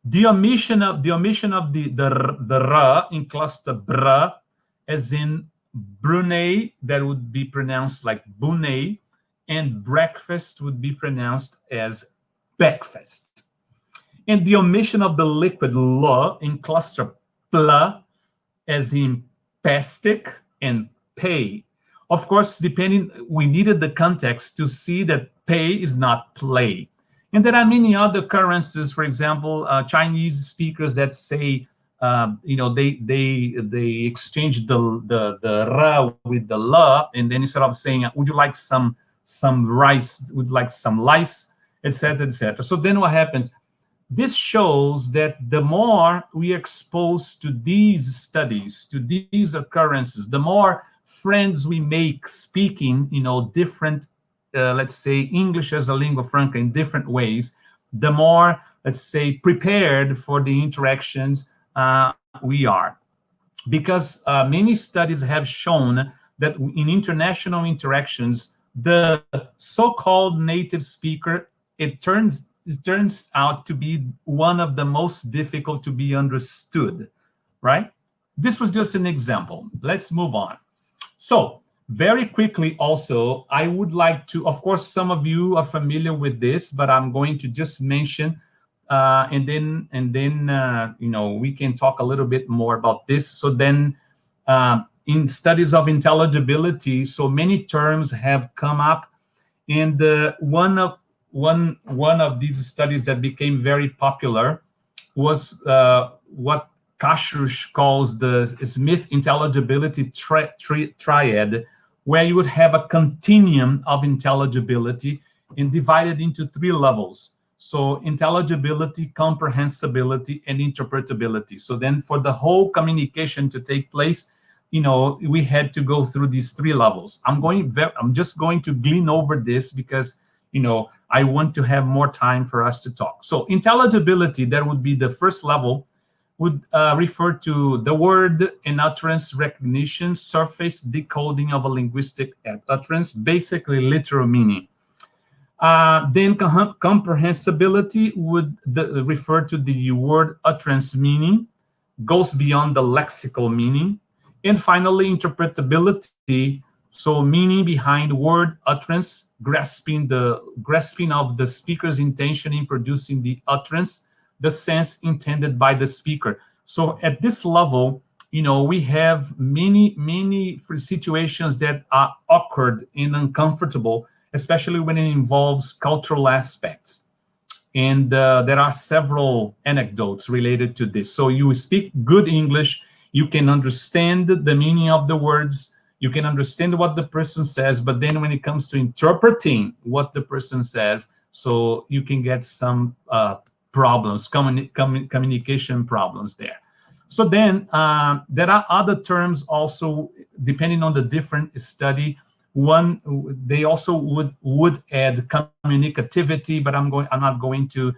The omission of the r in cluster br, as in Brunei, that would be pronounced like Bunei, and breakfast would be pronounced as breakfast. And the omission of the liquid l in cluster pl, as in pastic and pay. Of course, we needed the context to see that pay is not play. And there are many other occurrences, for example, Chinese speakers that say, they exchange the ra with the la, and then instead of saying, would you like some rice, would like some lice, etc., etc. So then what happens? This shows that the more we are exposed to these studies, to these occurrences, the more friends we make speaking, different, let's say, English as a lingua franca in different ways, the more, let's say, prepared for the interactions we are. Because many studies have shown that in international interactions, the so-called native speaker, it turns out to be one of the most difficult to be understood, right? This was just an example. Let's move on. So very quickly also, I would like to, of course, some of you are familiar with this, but I'm going to just mention, and then we can talk a little bit more about this. So then in studies of intelligibility, so many terms have come up, and one of these studies that became very popular was what Kashush calls the Smith intelligibility triad, where you would have a continuum of intelligibility and divided into 3 levels. So intelligibility, comprehensibility, and interpretability. So then for the whole communication to take place, we had to go through these 3 levels. I'm just going to glean over this because I want to have more time for us to talk. So intelligibility, that would be the first level, would refer to the word and utterance recognition, surface decoding of a linguistic utterance, basically literal meaning. Then comprehensibility would refer to the word utterance meaning, goes beyond the lexical meaning. And finally, interpretability, so meaning behind word utterance, grasping of the speaker's intention in producing the utterance, the sense intended by the speaker. So at this level, we have many situations that are awkward and uncomfortable, especially when it involves cultural aspects. And there are several anecdotes related to this. So you speak good English, you can understand the meaning of the words, you can understand what the person says, but then when it comes to interpreting what the person says, so you can get some problems, communication problems there. So then there are other terms also, depending on the different study. They also would add communicativity, but I'm not going to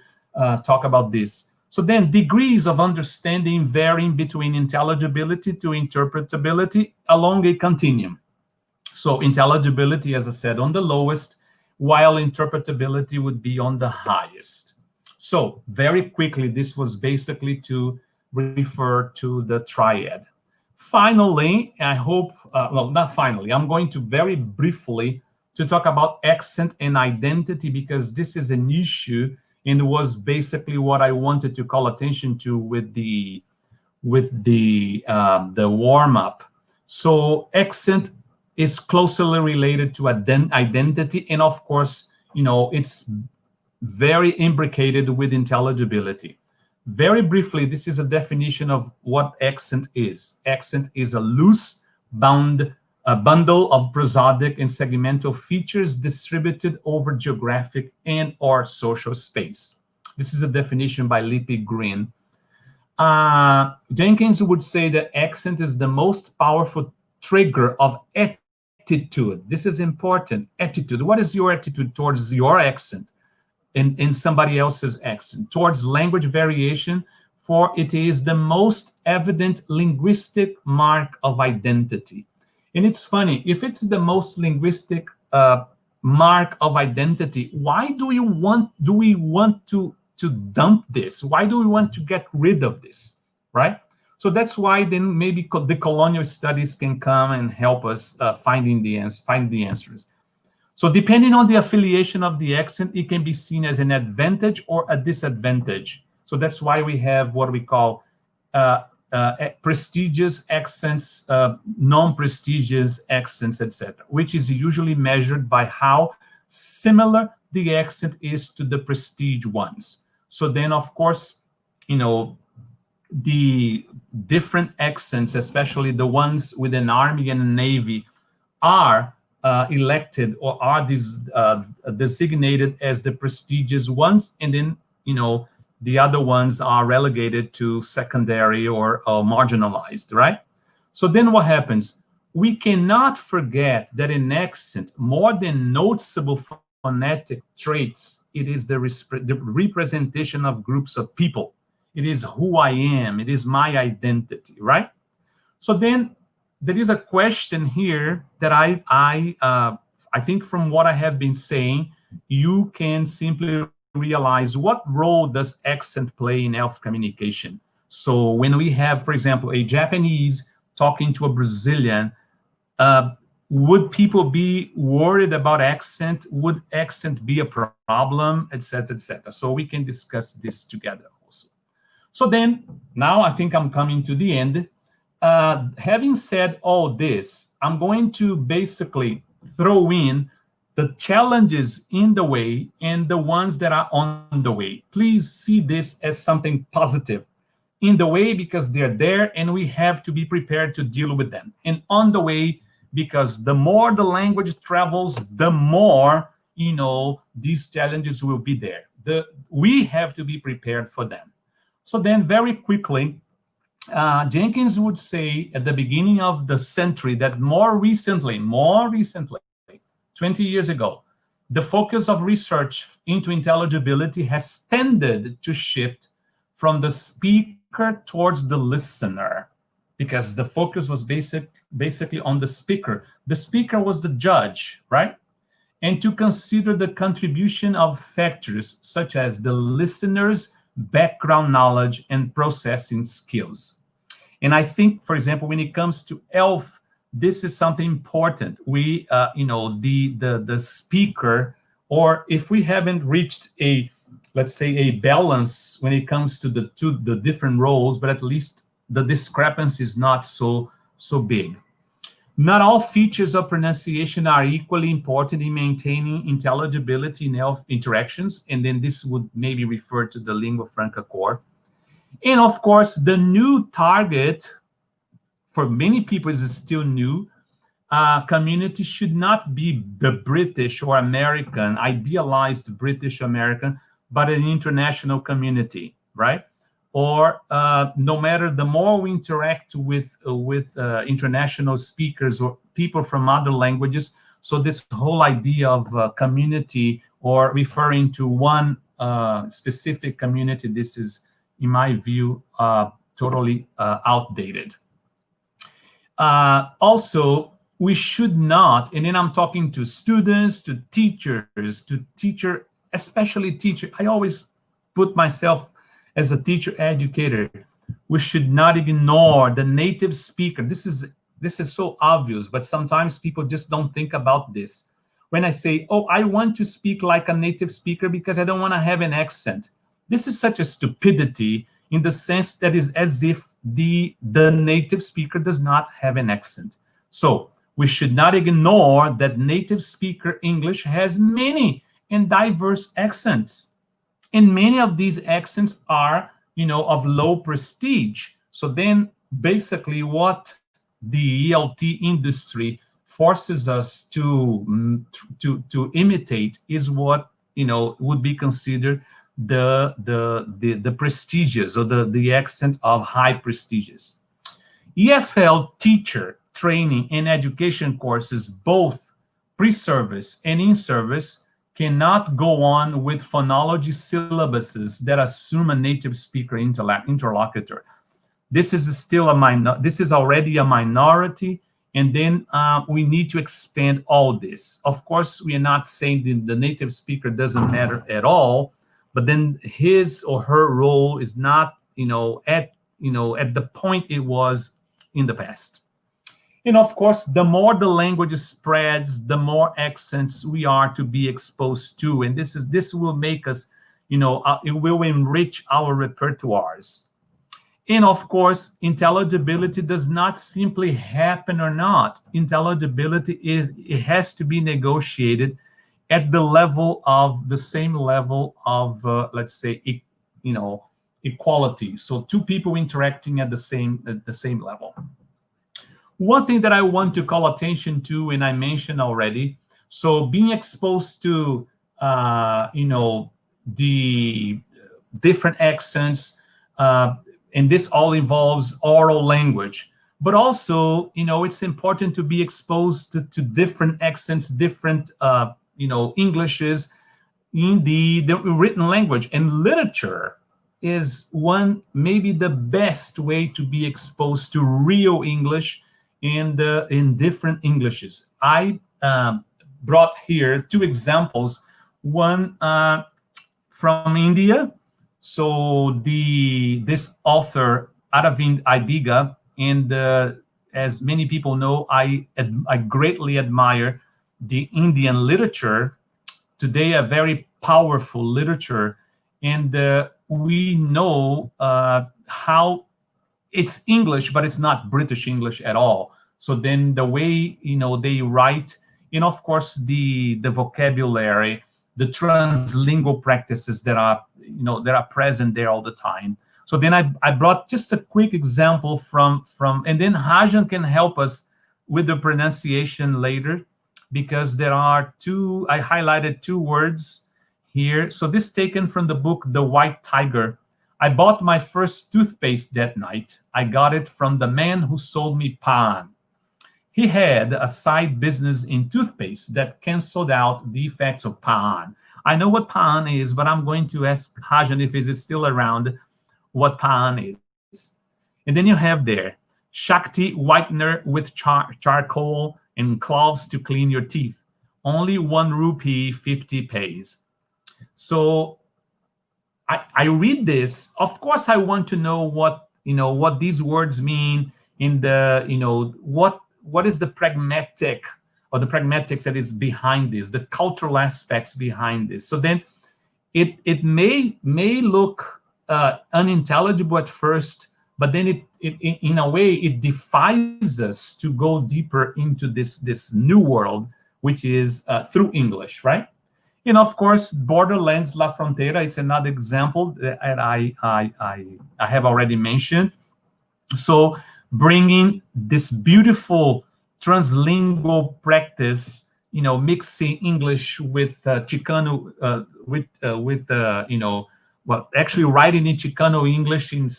talk about this. So then degrees of understanding varying between intelligibility to interpretability along a continuum. So intelligibility, as I said, on the lowest, while interpretability would be on the highest. So very quickly, this was basically to refer to the triad. Finally, I hope, well, not finally, I'm going to very briefly to talk about accent and identity, because this is an issue and was basically what I wanted to call attention to with the warm-up. So accent is closely related to identity, and of course, it's very imbricated with intelligibility. Very briefly, this is a definition of what accent is. Accent is a loose bundle of prosodic and segmental features distributed over geographic and or social space. This is a definition by Lippi Green. Jenkins would say that accent is the most powerful trigger of attitude. This is important. Attitude. What is your attitude towards your accent? In somebody else's accent, towards language variation, for it is the most evident linguistic mark of identity. And it's funny, if it's the most linguistic mark of identity, why do we want to dump this? Why do we want to get rid of this, right? So that's why then maybe the colonial studies can come and help us find the answers. So depending on the affiliation of the accent, it can be seen as an advantage or a disadvantage. So that's why we have what we call prestigious accents, non-prestigious accents, etc., which is usually measured by how similar the accent is to the prestige ones. So then, of course, the different accents, especially the ones with an army and a navy, are elected or are designated as the prestigious ones, and then the other ones are relegated to secondary or marginalized, right? So then what happens? We cannot forget that in accent, more than noticeable phonetic traits, it is the representation of groups of people. It is who I am. It is my identity, right? So then there is a question here that I think from what I have been saying, you can simply realize what role does accent play in health communication. So when we have, for example, a Japanese talking to a Brazilian, would people be worried about accent? Would accent be a problem, etc., etc.? So we can discuss this together also. So then, now I think I'm coming to the end. Having said all this, I'm going to basically throw in the challenges in the way and the ones that are on the way. Please see this as something positive. In the way, because they're there and we have to be prepared to deal with them. And on the way, because the more the language travels, the more, these challenges will be there. We have to be prepared for them. So then very quickly, Jenkins would say at the beginning of the century that more recently, 20 years ago, the focus of research into intelligibility has tended to shift from the speaker towards the listener, because the focus was basically on the speaker. The speaker was the judge, right? And to consider the contribution of factors such as the listener's background knowledge and processing skills. And I think, for example, when it comes to health, this is something important. We, the speaker, or if we haven't reached a, let's say, a balance when it comes to the different roles, but at least the discrepancy is not so big. Not all features of pronunciation are equally important in maintaining intelligibility in health interactions, and then this would maybe refer to the lingua franca core. And of course, the new target for many people is still new. Community should not be the British or American, idealized British American, but an international community, right? Or no matter, the more we interact with international speakers or people from other languages, so this whole idea of community or referring to one specific community, this is, in my view, totally outdated. Also, we should not, and then I'm talking to students, to teachers, especially teacher. I always put myself as a teacher educator. We should not ignore the native speaker. This is so obvious, but sometimes people just don't think about this. When I say, oh, I want to speak like a native speaker because I don't want to have an accent. This is such a stupidity, in the sense that is as if the native speaker does not have an accent. So we should not ignore that native speaker English has many and diverse accents. And many of these accents are, of low prestige. So then basically what the ELT industry forces us to imitate is what, would be considered the prestigious, or the accent of high prestigious. EFL teacher training and education courses, both pre-service and in-service, cannot go on with phonology syllabuses that assume a native speaker interlocutor. This is still this is already a minority, and then we need to expand all this. Of course, we are not saying the native speaker doesn't matter at all, but then his or her role is not, at the point it was in the past. And of course, the more the language spreads, the more accents we are to be exposed to. And this will make us, it will enrich our repertoires. And of course, intelligibility does not simply happen or not. Intelligibility it has to be negotiated at the same level of, let's say, equality. So two people interacting at the same level. One thing that I want to call attention to, and I mentioned already, so being exposed to, the different accents, and this all involves oral language, but also, it's important to be exposed to different accents, different, Englishes in the written language. And literature is maybe the best way to be exposed to real English in different Englishes. I brought here two examples. One from India. So this author Aravind Adiga, and as many people know, I greatly admire the Indian literature. Today, a very powerful literature, and we know how it's English, but it's not British English at all. So then the way, they write, and of course the vocabulary, the translingual practices that are present there all the time. So then I brought just a quick example from, and then Rajan can help us with the pronunciation later, because there are I highlighted two words here. So this is taken from the book The White Tiger, I bought my first toothpaste that night. I got it from the man who sold me pan. He had a side business in toothpaste that canceled out the effects of pan. I know what pan is, but I'm going to ask Rajan if he's still around what pan is. And then you have there Shakti whitener with charcoal and cloves to clean your teeth. Only 1 rupee 50 pays. So I read this. Of course, I want to know what these words mean in the what is the pragmatic or the pragmatics that is behind this, the cultural aspects behind this. So then it may look unintelligible at first, but then it in a way it defies us to go deeper into this new world, which is through English, right? And of course, Borderlands La Frontera, it's another example that I have already mentioned. So bringing this beautiful translingual practice, mixing English with Chicano, actually writing in Chicano English in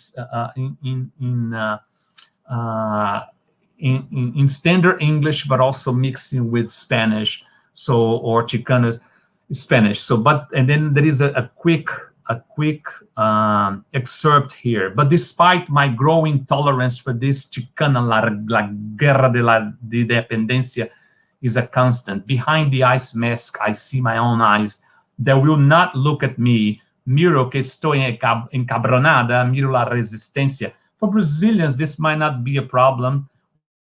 standard English, but also mixing with Spanish, or Chicano Spanish. And then there is a quick excerpt here. But despite my growing tolerance for this Chicana, la guerra de la dependencia is a constant. Behind the ice mask, I see my own eyes that will not look at me. Miro que estoy encabronada, miro la resistencia. For Brazilians, this might not be a problem.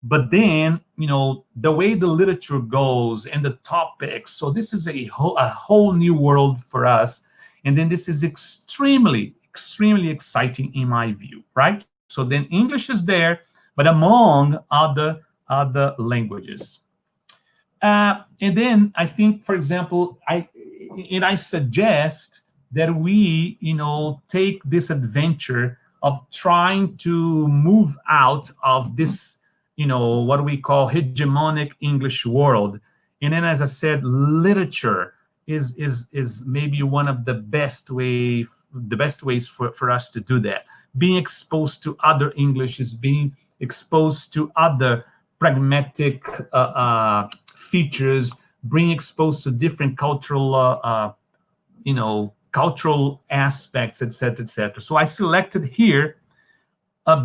But then, the way the literature goes and the topics, so this is a whole new world for us. And then this is extremely, extremely exciting in my view, right? So then English is there, but among other languages. And then I think, for example, I suggest that we, take this adventure of trying to move out of this, what we call hegemonic English world. And then, as I said, literature is maybe one of the best ways for us to do that. Being exposed to other English is being exposed to other pragmatic features, being exposed to different cultural cultural aspects, etc., etc. So I selected here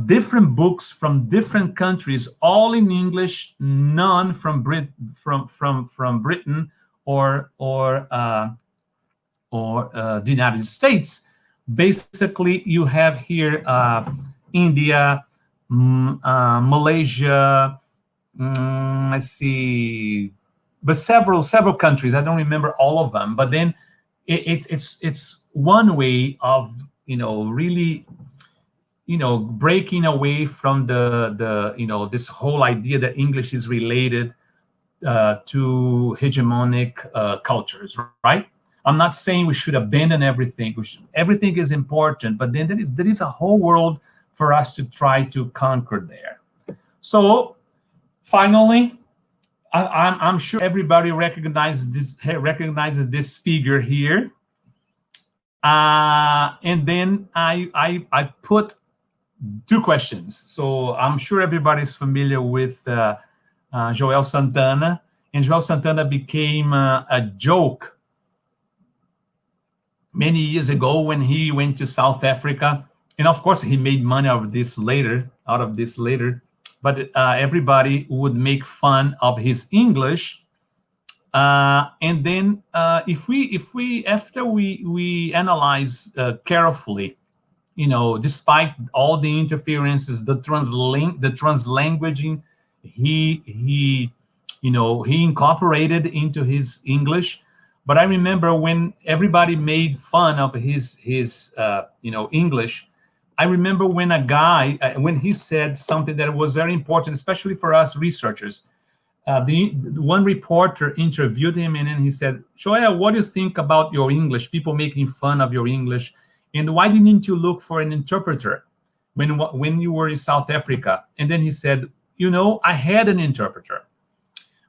different books from different countries, all in English, none from Britain or the United States. Basically, you have here India, Malaysia, let's see, but several countries. I don't remember all of them, but then it's one way of really breaking away from the this whole idea that English is related to hegemonic cultures, right? I'm not saying we should abandon everything. Everything is important, but then there is a whole world for us to try to conquer there. So finally, I'm sure everybody recognizes this figure here, and then I put 2 questions. So I'm sure everybody's familiar with Joel Santana, and Joel Santana became a joke many years ago when he went to South Africa, and of course he made money out of this later. But everybody would make fun of his English, and then if we after we analyze carefully, despite all the interferences, the translanguaging he incorporated into his English. But I remember when everybody made fun of his English. I remember when a guy, when he said something that was very important, especially for us researchers. The one reporter interviewed him, and then he said, "Joel, what do you think about your English? People making fun of your English, and why didn't you look for an interpreter when you were in South Africa?" And then he said, "I had an interpreter,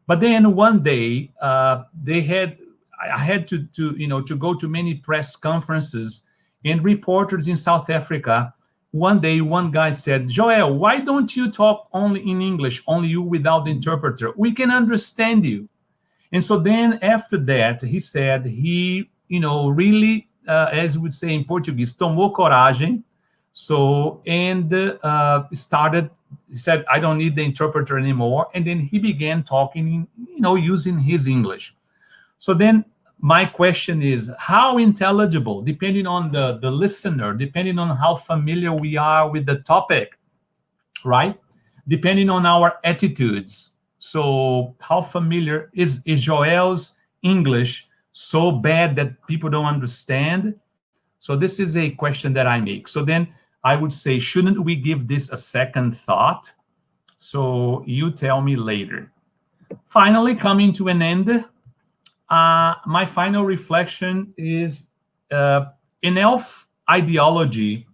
but then one day I had to go to many press conferences." And reporters in South Africa, one day, one guy said, Joel, why don't you talk only in English, only you without the interpreter? We can understand you. And so then after that, he said he, really, as we would say in Portuguese, tomou coragem. So, and started, he said, I don't need the interpreter anymore. And then he began talking, using his English. So then my question is, how intelligible, depending on the listener, depending on how familiar we are with the topic, right? Depending on our attitudes. So how familiar is Joel's English so bad that people don't understand? So this is a question that I make. So then I would say, shouldn't we give this a second thought? So you tell me later. Finally, coming to an end, my final reflection is ELF ideology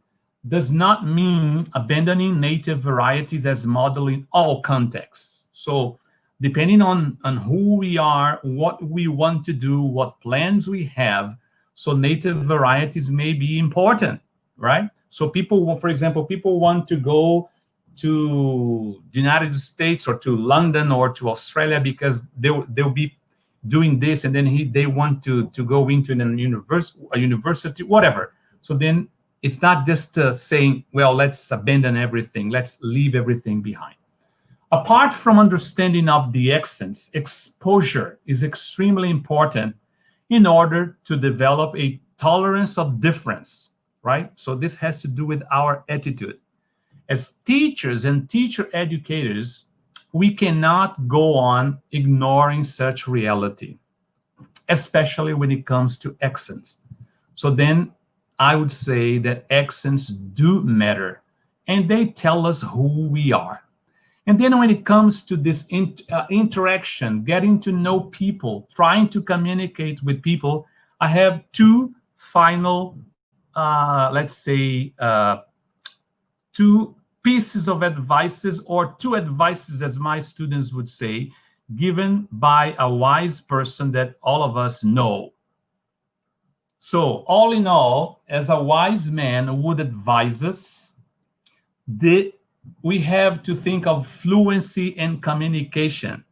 does not mean abandoning native varieties as model in all contexts. So depending on who we are, what we want to do, what plans we have, so native varieties may be important, right? So people, for example, people want to go to the United States or to London or to Australia because they'll be doing this, and then they want to go into a university, whatever. So then it's not just saying, well, let's abandon everything, let's leave everything behind. Apart from understanding of the accents, exposure is extremely important in order to develop a tolerance of difference, right? So this has to do with our attitude. As teachers and teacher educators, we cannot go on ignoring such reality, especially when it comes to accents. So then I would say that accents do matter, and they tell us who we are. And then when it comes to this interaction, getting to know people, trying to communicate with people, I have two final, let's say, two pieces of advices, or two advices, as my students would say, given by a wise person that all of us know. So all in all, as a wise man would advise us, we have to think of fluency and communication.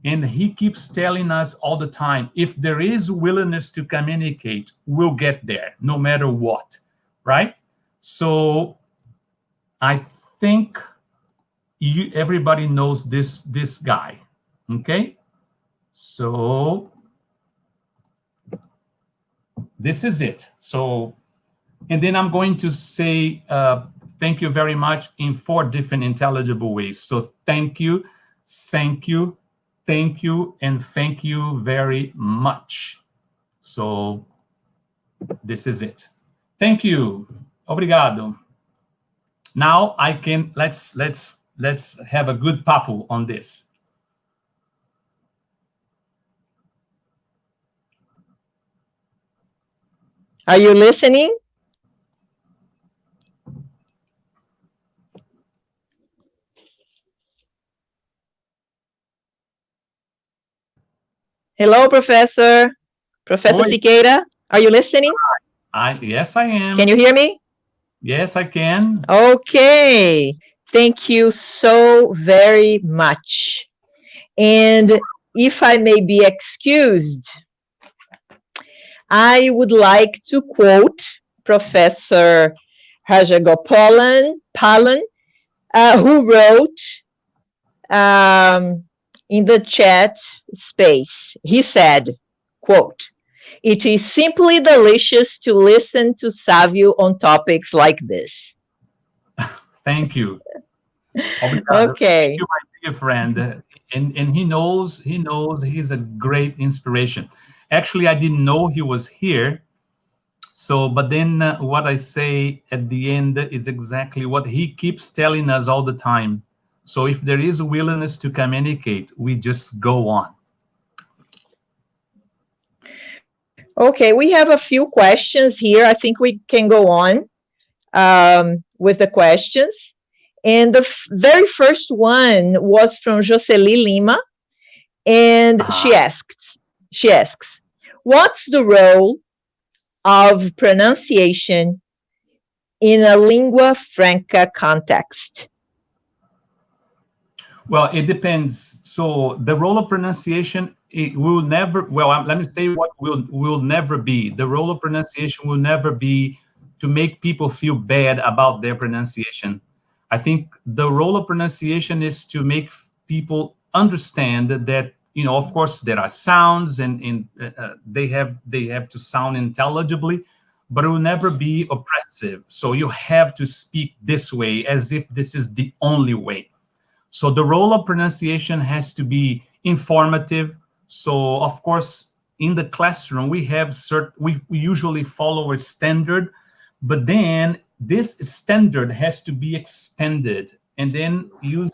And he keeps telling us all the time, if there is willingness to communicate, we'll get there, no matter what, right? So I think everybody knows this guy, okay? So this is it. So, and then I'm going to say thank you very much in 4 different intelligible ways. So thank you, thank you, thank you, and thank you very much. So this is it. Thank you. Obrigado. Now I can, let's have a good papo on this. Are you listening? Hello, Professor. Professor Oi. Siqueira, are you listening? Yes, I am. Can you hear me? Yes, I can. Okay. Thank you so very much. And if I may be excused, I would like to quote Professor Rajagopalan, who wrote in the chat space. He said, quote, "It is simply delicious to listen to Sávio on topics like this." Thank you. Okay. Thank you, my dear friend. And he knows he's a great inspiration. Actually, I didn't know he was here. So, but then what I say at the end is exactly what he keeps telling us all the time. So if there is a willingness to communicate, we just go on. Okay, we have a few questions here. I think we can go on with the questions. And the very first one was from Jocely Lima. And she asks, what's the role of pronunciation in a lingua franca context? Well, it depends. So the role of pronunciation, it will never, well, let me say what will never be. The role of pronunciation will never be to make people feel bad about their pronunciation. I think the role of pronunciation is to make people understand that, of course, there are sounds and they have to sound intelligibly, but it will never be oppressive. So you have to speak this way as if this is the only way. So the role of pronunciation has to be informative. So of course, in the classroom, we usually follow a standard, but then this standard has to be expanded and then use,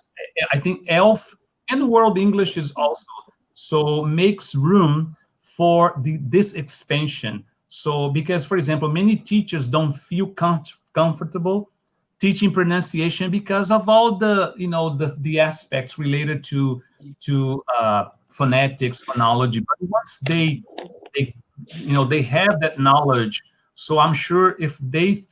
I think ELF and World English is also, so makes room for this expansion. So because, for example, many teachers don't feel comfortable teaching pronunciation because of all the the aspects related to phonetics, phonology. But once they have that knowledge, so I'm sure if they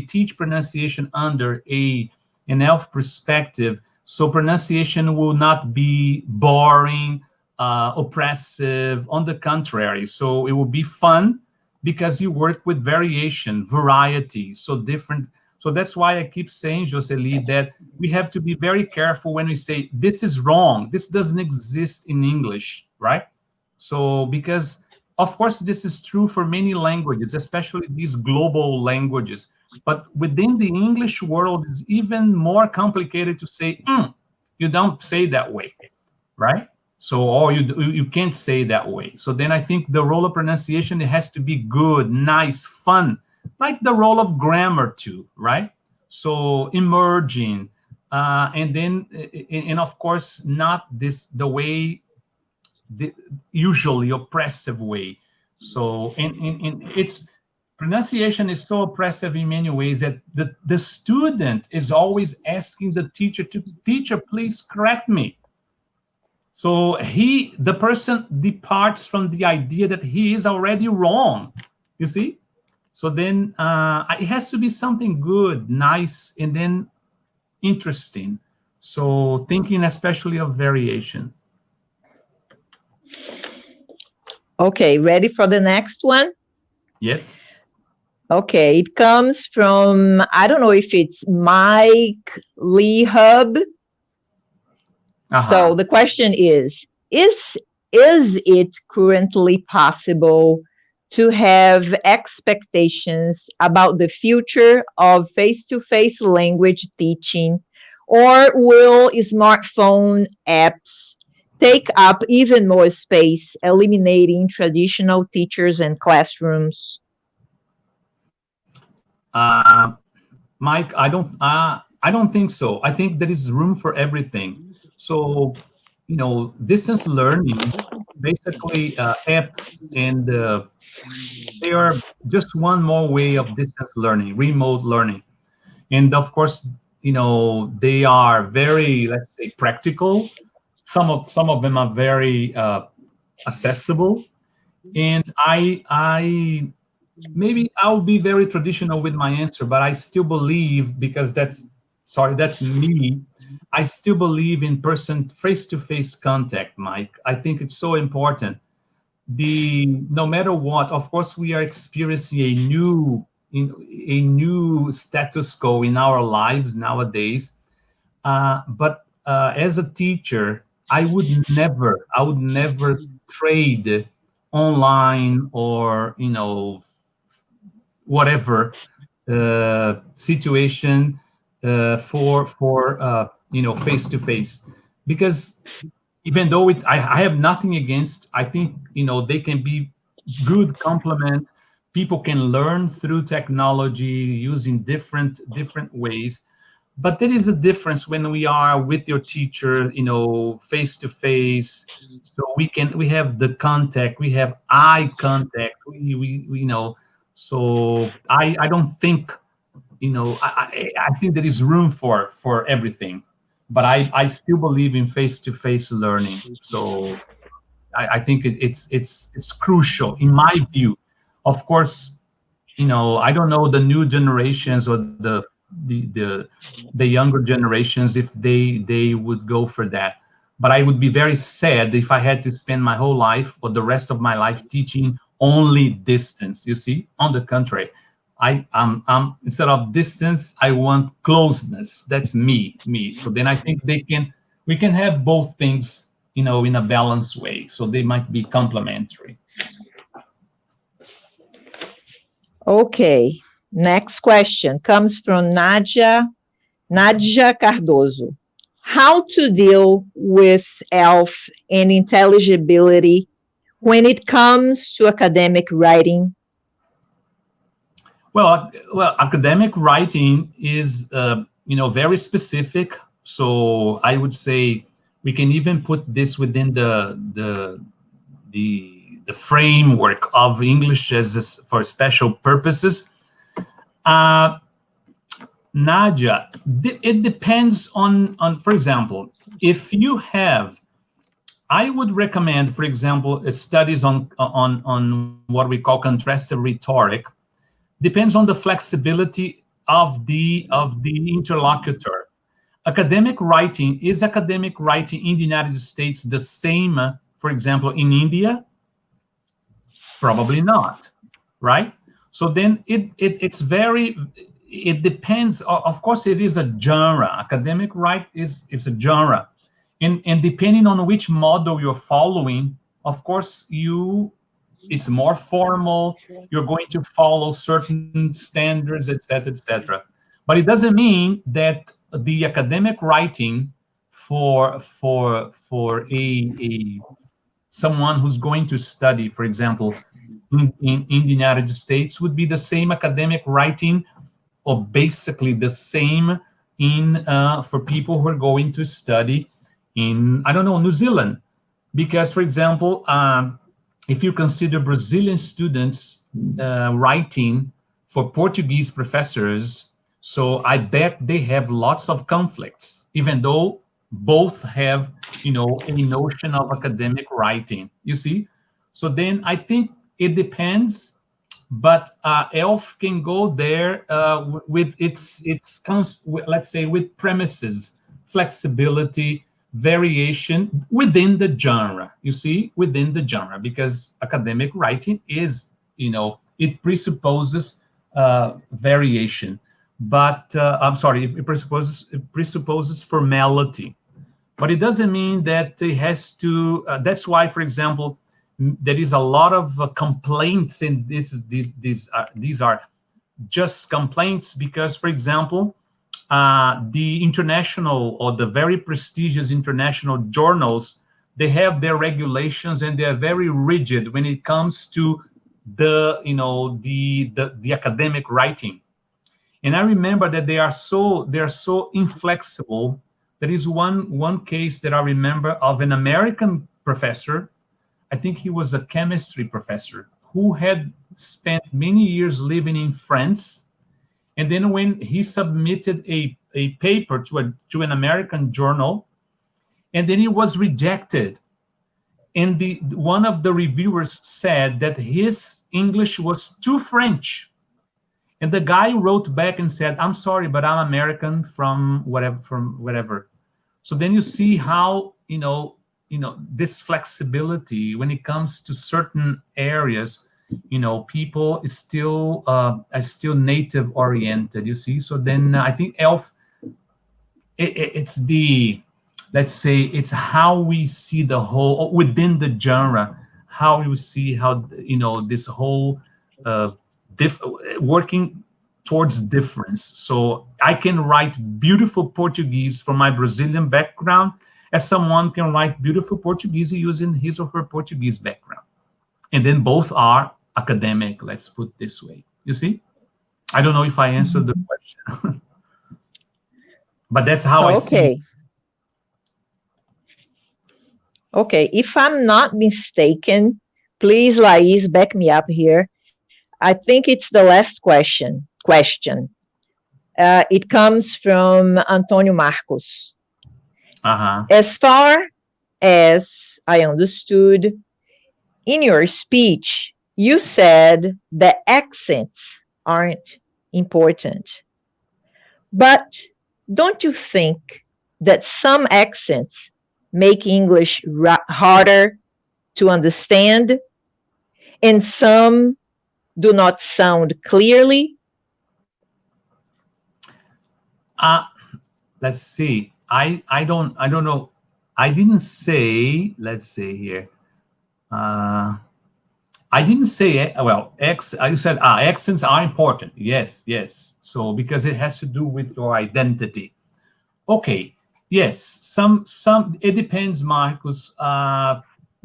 teach pronunciation under an ELF perspective, so pronunciation will not be boring, oppressive. On the contrary, so it will be fun because you work with variation, variety, so different. So that's why I keep saying, Josely, that we have to be very careful when we say, this is wrong, this doesn't exist in English, right? So, because, of course, this is true for many languages, especially these global languages. But within the English world, it's even more complicated to say, you don't say that way, right? So, or you can't say that way. So then I think the role of pronunciation, it has to be good, nice, fun, like the role of grammar too, right? So emerging, and then, and of course, not the way, the usually oppressive way. So, and it's, pronunciation is so oppressive in many ways that the student is always asking the teacher teacher, please correct me. So the person departs from the idea that he is already wrong, you see? So then it has to be something good, nice, and then interesting. So thinking especially of variation. Okay, ready for the next one? Yes. Okay, it comes from, I don't know if it's Mike Lee Hub. So the question is it currently possible to have expectations about the future of face-to-face language teaching, or will smartphone apps take up even more space, eliminating traditional teachers and classrooms? Mike, I don't think so. I think there is room for everything. So, distance learning, basically apps, and they are just one more way of distance learning, remote learning. And of course, they are very, let's say, practical. Some of them are very accessible. And I maybe I'll be very traditional with my answer, but I still believe, because that's me. I still believe in face-to-face contact, Mike. I think it's so important. No matter what, of course, we are experiencing a new status quo in our lives nowadays. But as a teacher, I would never trade online or whatever situation for face to face, because even though I have nothing against, I think they can be good complement. People can learn through technology using different ways, but there is a difference when we are with your teacher, face to face. So we have the contact, we have eye contact, we so I don't think, I think there is room for everything, but I still believe in face-to-face learning. So I think it's crucial in my view. Of course, I don't know the new generations or the younger generations if they would go for that. But I would be very sad if I had to spend my whole life or the rest of my life teaching only distance. You see, on the contrary, I'm instead of distance, I want closeness. That's me. So then I think we can have both things, in a balanced way. So they might be complementary. Okay, next question comes from Nadia Cardoso. How to deal with ELF and intelligibility when it comes to academic writing? Well, academic writing is, very specific. So I would say we can even put this within the framework of English for special purposes. Nadia, it depends on, for example, if you have, I would recommend, for example, studies on what we call contrastive rhetoric. Depends on the flexibility of the interlocutor. Academic writing in the United States the same, for example, in India? Probably not, right? So then it depends. Of course, it is a genre. Academic writing is a genre. And depending on which model you're following, of course, it's more formal. You're going to follow certain standards, etc., etc. But it doesn't mean that the academic writing for a someone who's going to study, for example, in the United States, would be the same academic writing, or basically the same for people who are going to study in, I don't know, New Zealand. Because, for example, if you consider Brazilian students writing for Portuguese professors, so I bet they have lots of conflicts, even though both have, a notion of academic writing, you see? So then I think it depends, but ELF can go there with let's say, with premises, flexibility, variation within the genre, you see, within the genre, because academic writing is, it presupposes variation, but I'm sorry, it presupposes formality, but it doesn't mean that it has to. That's why, for example, there is a lot of complaints, and these are just complaints because, for example, the international or the very prestigious international journals, they have their regulations and they are very rigid when it comes to the academic writing. And I remember that they are so inflexible. There is one case that I remember of an American professor. I think he was a chemistry professor who had spent many years living in France. And then when he submitted a paper to an American journal, and then it was rejected. And one of the reviewers said that his English was too French. And the guy wrote back and said, "I'm sorry, but I'm American from whatever." So then you see how, this flexibility when it comes to certain areas, people are still native oriented, you see. So then I think ELF, it's let's say, it's how we see the whole within the genre, how you see how, this whole working towards difference. So I can write beautiful Portuguese from my Brazilian background, as someone can write beautiful Portuguese using his or her Portuguese background. And then both are academic, let's put it this way. You see? I don't know if I answered the question. But that's how I see it. Okay, if I'm not mistaken, please, Lais, back me up here. I think it's the last question. It comes from Antonio Marcos. As far as I understood, in your speech, You said that accents aren't important. But don't you think that some accents make English harder to understand and some do not sound clearly? Uh, let's see. I don't know. I didn't say, let's say here. Uh, I didn't say, well, I said accents are important. Yes, yes. So because it has to do with your identity. Okay. Yes. Some. It depends, Marcus.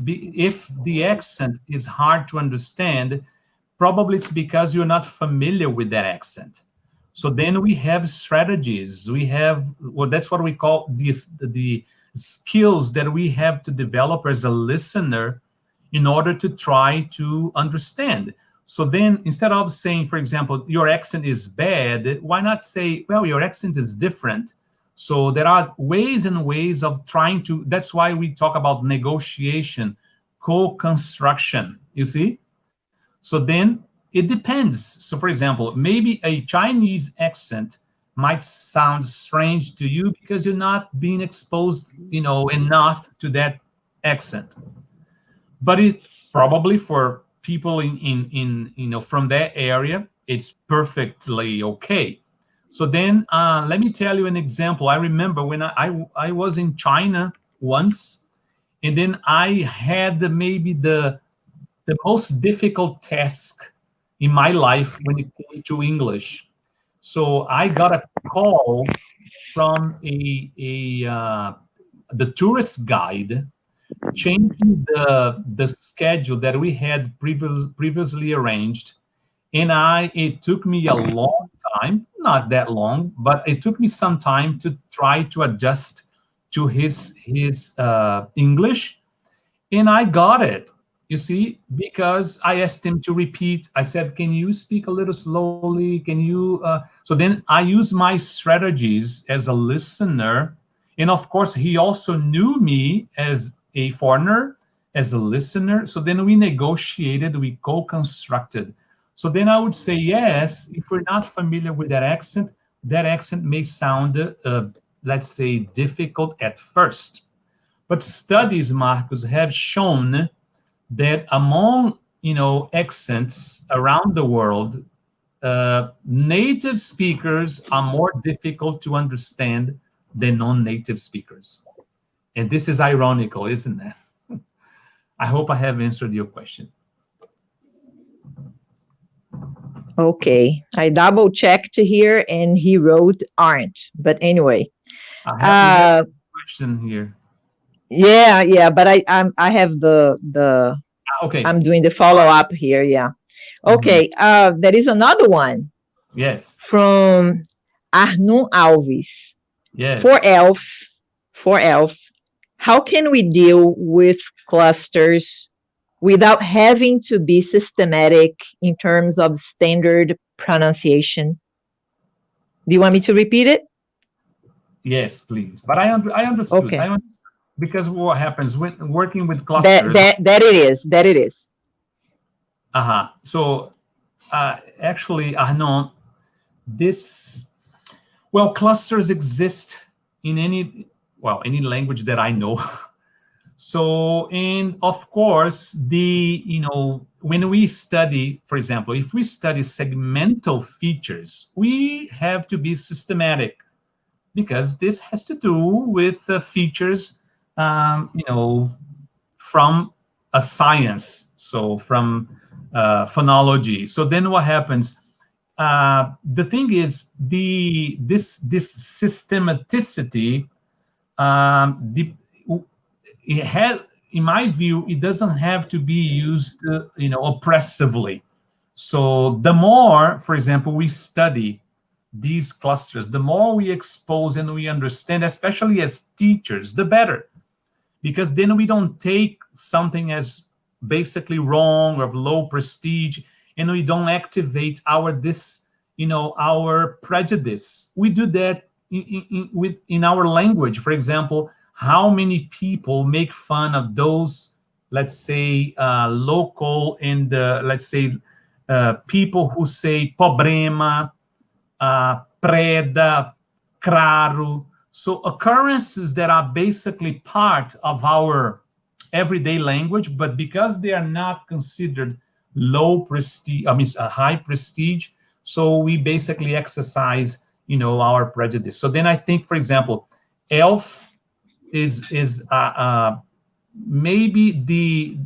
If the accent is hard to understand, probably it's because you're not familiar with that accent. So then we have strategies. We have, well, that's what we call the skills that we have to develop as a listener in order to try to understand. So then instead of saying, for example, your accent is bad, why not say, well, your accent is different? So there are ways and ways of trying to, that's why we talk about negotiation, co-construction, you see? So then it depends. So for example, maybe a Chinese accent might sound strange to you because you're not being exposed, enough to that accent. But it probably for people in from that area, it's perfectly okay. So then let me tell you an example. I remember when I was in China once, and then I had maybe the most difficult task in my life when it came to English. So I got a call from the tourist guide changing the schedule that we had previously arranged, and it took me a long time, not that long, but it took me some time to try to adjust to his English, and I got it. You see, because I asked him to repeat. I said, "Can you speak a little slowly? Can you?" So then I use my strategies as a listener, and of course, he also knew me as a foreigner, as a listener. So then we negotiated, we co-constructed. So then I would say, yes, if we're not familiar with that accent may sound, let's say, difficult at first. But studies, Marcos, have shown that among accents around the world, native speakers are more difficult to understand than non-native speakers. And this is ironical, isn't it? I hope I have answered your question. Okay, I double checked here and he wrote aren't. But anyway, We have a question here. Yeah, but I have the Okay. I'm doing the follow up here. Yeah. Okay. There is another one. Yes. From Arnon Alves. Yes. For elf. How can we deal with clusters without having to be systematic in terms of standard pronunciation? Do you want me to repeat it? Yes, please. But I understood. Okay. I understood. Because what happens when working with clusters? That it is. So actually, Arnon, clusters exist in any language that I know. So, and of course, when we study, for example, if we study segmental features, we have to be systematic because this has to do with features, from a science, so from phonology. So then what happens? The thing is, this systematicity, in my view, it doesn't have to be used, oppressively. So the more, for example, we study these clusters, the more we expose and we understand, especially as teachers, the better. Because then we don't take something as basically wrong or of low prestige, and we don't activate our prejudice. We do that in our language. For example, how many people make fun of those let's say, local, and let's say people who say problema, preda, claro. So occurrences that are basically part of our everyday language, but because they are not considered low prestige, I mean, a high prestige, so we basically exercise, our prejudice. So then I think, for example, elf is maybe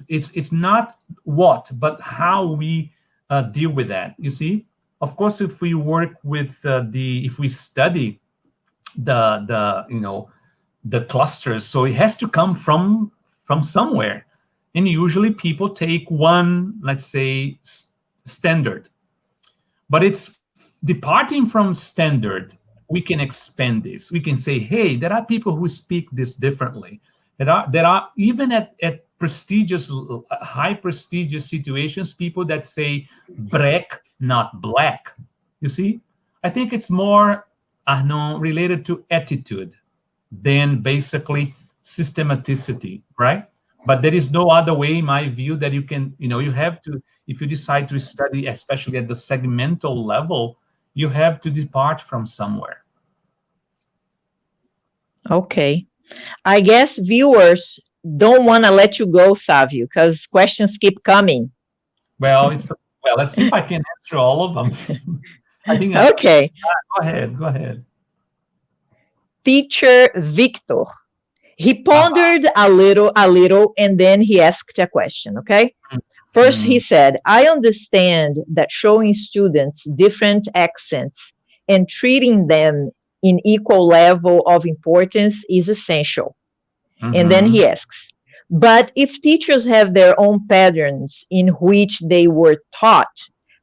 it's not what, but how we deal with that. You see, of course, if we work with if we study the clusters, so it has to come from somewhere, and usually people take one, let's say, standard, but it's departing from standard. We can expand this. We can say, hey, there are people who speak this differently. There are even at prestigious, high prestigious situations, people that say break, not black. You see, I think it's more related to attitude than basically systematicity, right? But there is no other way, in my view, that you can, you have to, if you decide to study, especially at the segmental level, you have to depart from somewhere. Okay. I guess viewers don't want to let you go, Sávio, because questions keep coming. Well, let's see if I can answer all of them. I think. Okay. Go ahead. Teacher Victor. He pondered a little, and then he asked a question, okay? First, he said, I understand that showing students different accents and treating them in equal level of importance is essential. And then he asks, but if teachers have their own patterns in which they were taught,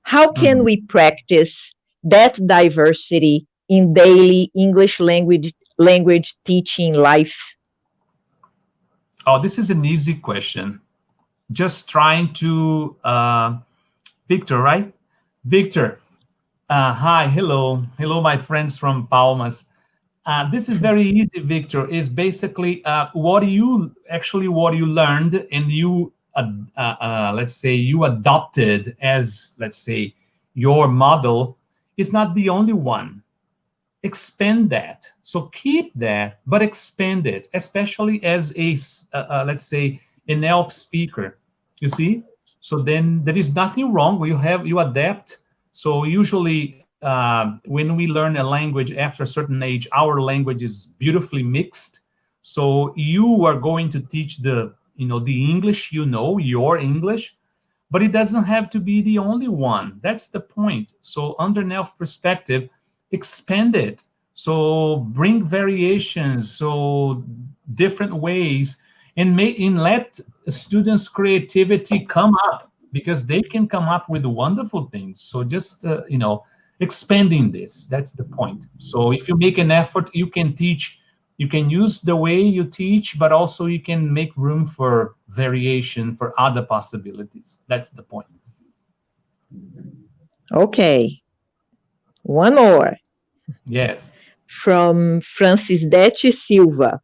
how can we practice that diversity in daily English language teaching life? Oh, this is an easy question. Just trying to, Victor, right? Victor, hi, hello, my friends from Palmas. This is very easy, Victor. Is basically what you learned and you, let's say, you adopted as, let's say, your model is not the only one. Expand that. So keep that, but expand it, especially as a, let's say, an elf speaker. You see? So then there is nothing wrong. You adapt. So usually when we learn a language after a certain age, our language is beautifully mixed. So you are going to teach the English, your English, but it doesn't have to be the only one. That's the point. So under NELF perspective, expand it. So bring variations, so different ways, and let students' creativity come up, because they can come up with wonderful things. So just, expanding this, that's the point. So if you make an effort, you can teach, you can use the way you teach, but also you can make room for variation, for other possibilities. That's the point. Okay. One more. Yes. From Francisdete Silva.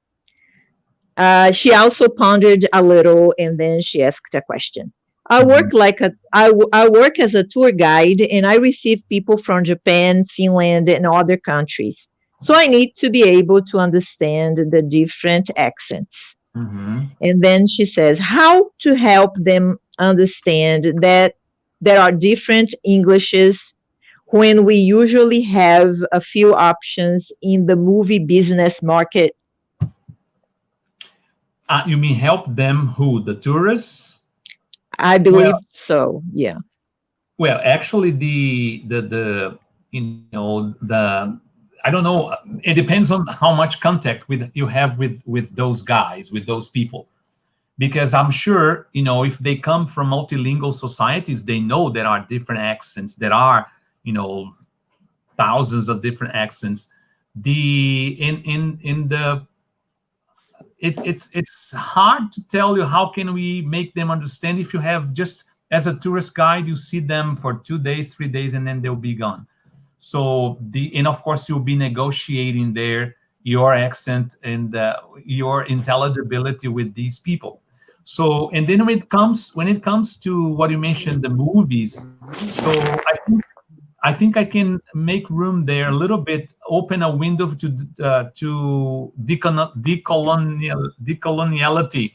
She also pondered a little, and then she asked a question. I work as a tour guide, and I receive people from Japan, Finland, and other countries. So I need to be able to understand the different accents. And then she says, how to help them understand that there are different Englishes when we usually have a few options in the movie business market. You mean help them who? The tourists? I believe so, yeah. Well, actually, I don't know. It depends on how much contact you have with those guys, with those people. Because I'm sure, if they come from multilingual societies, they know there are different accents. There are, thousands of different accents. It's hard to tell you how can we make them understand if you have just, as a tourist guide, you see them for 2 days, 3 days, and then they'll be gone. So and of course you'll be negotiating your accent and your intelligibility with these people. So, and then when it comes to what you mentioned, the movies, so I think I can make room there a little bit, open a window to decoloniality,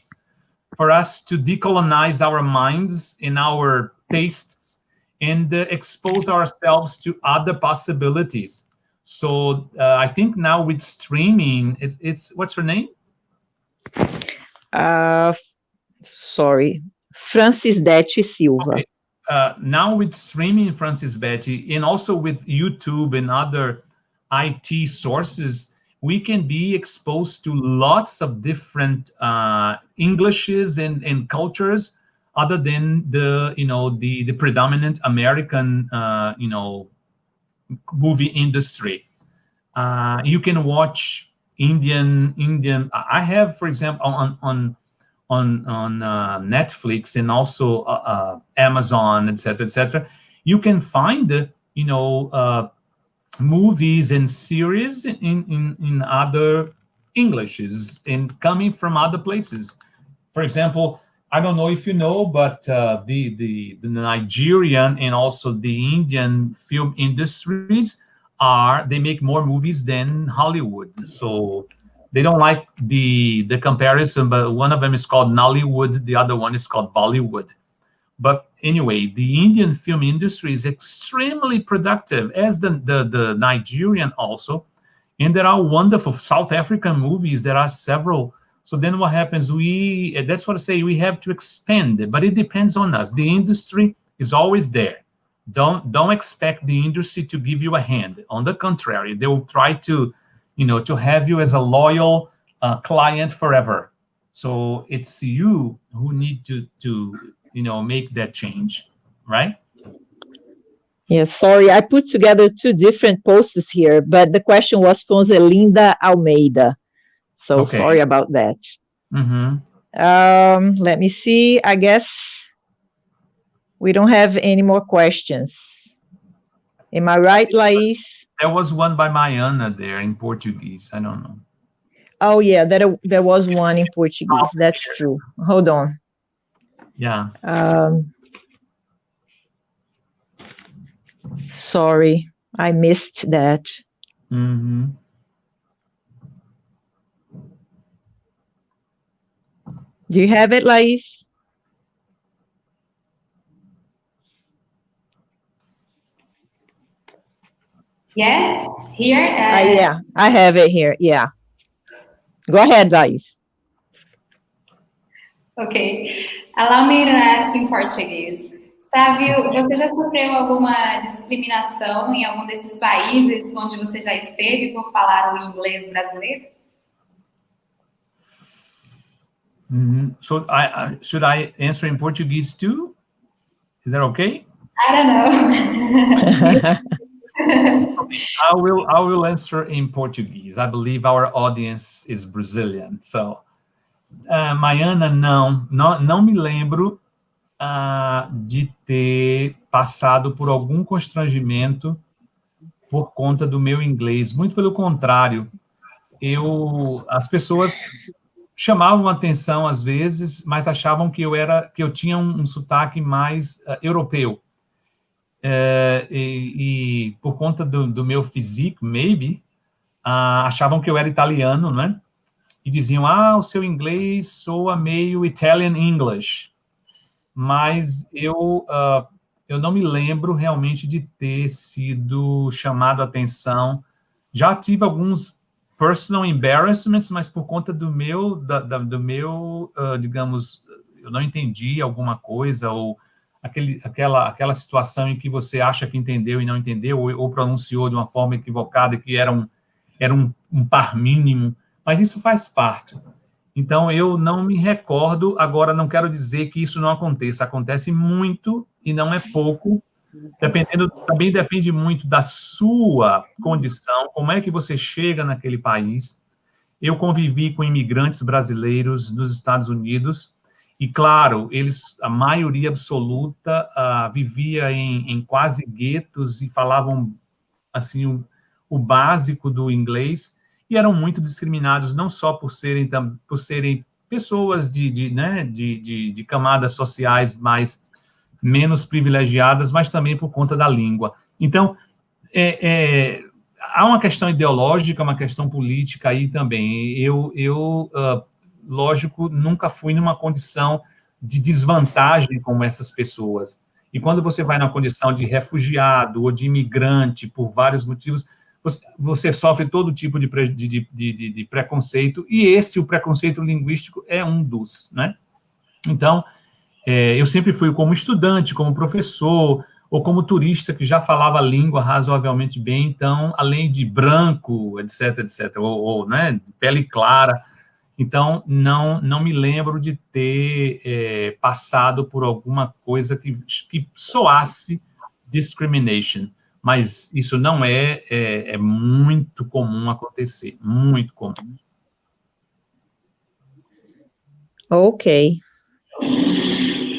for us to decolonize our minds and our tastes, and expose ourselves to other possibilities. So I think now with streaming, it's what's her name? Sorry, Francis Dete Silva. Okay. Now with streaming, Francis Betty, and also with YouTube and other IT sources, we can be exposed to lots of different Englishes and cultures, other than the predominant American movie industry. You can watch Indian. I have, for example, on Netflix and also Amazon, etc., etc. You can find movies and series in other Englishes and coming from other places. For example, I don't know if you know, but the Nigerian and also the Indian film industries they make more movies than Hollywood. So they don't like the comparison, but one of them is called Nollywood, the other one is called Bollywood. But anyway, the Indian film industry is extremely productive, as the Nigerian also. And there are wonderful South African movies. There are several. So then what happens, that's what I say, we have to expand, but it depends on us. The industry is always there. Don't expect the industry to give you a hand. On the contrary, they will try to have you as a loyal client forever. So it's you who need to make that change, right? Yeah, sorry, I put together two different posts here, but the question was from Zelinda Almeida. So Okay. Sorry about that. Mm-hmm. Let me see. I guess we don't have any more questions. Am I right, Laís? There was one by Mariana there in Portuguese. I don't know. Oh, yeah, there was one in Portuguese. That's true. Hold on. Yeah. Sorry, I missed that. Mm-hmm. Do you have it, Laís? Yes, here. Yeah, I have it here. Yeah. Go ahead, Laís. Ok. Allow me to ask in Portuguese. Sávio, você já sofreu alguma discriminação em algum desses países onde você já esteve por falar o inglês brasileiro? Mm-hmm. So should I answer in Portuguese too? Is that okay? I don't know. I will answer in Portuguese. I believe our audience is Brazilian. So, Maiana, não me lembro de ter passado por algum constrangimento por conta do meu inglês. Muito pelo contrário, as pessoas chamavam atenção às vezes, mas achavam que eu tinha um sotaque mais europeu. E por conta do meu físico, maybe, achavam que eu era italiano, né? E diziam, o seu inglês soa meio Italian English. Mas eu não me lembro realmente de ter sido chamado a atenção. Já tive alguns personal embarrassments, mas por conta do meu, digamos, eu não entendi alguma coisa, ou aquela situação em que você acha que entendeu e não entendeu, ou pronunciou de uma forma equivocada, que era um par mínimo, mas isso faz parte. Então, eu não me recordo, agora não quero dizer que isso não aconteça, acontece muito e não é pouco, também depende muito da sua condição, como é que você chega naquele país. Eu convivi com imigrantes brasileiros nos Estados Unidos, e, claro, a maioria absoluta, vivia em quase guetos e falavam, assim, o básico do inglês, e eram muito discriminados, não só por serem pessoas de camadas sociais menos privilegiadas, mas também por conta da língua. Então, há uma questão ideológica, uma questão política aí também. Lógico, nunca fui numa condição de desvantagem como essas pessoas. E quando você vai na condição de refugiado ou de imigrante, por vários motivos, você sofre todo tipo de preconceito, e o preconceito linguístico é um dos, né? Então, eu sempre fui como estudante, como professor, ou como turista que já falava a língua razoavelmente bem, então, além de branco, etc., ou né, pele clara, então, não me lembro de ter passado por alguma coisa que soasse discrimination, mas isso não é muito comum acontecer, muito comum. Okay.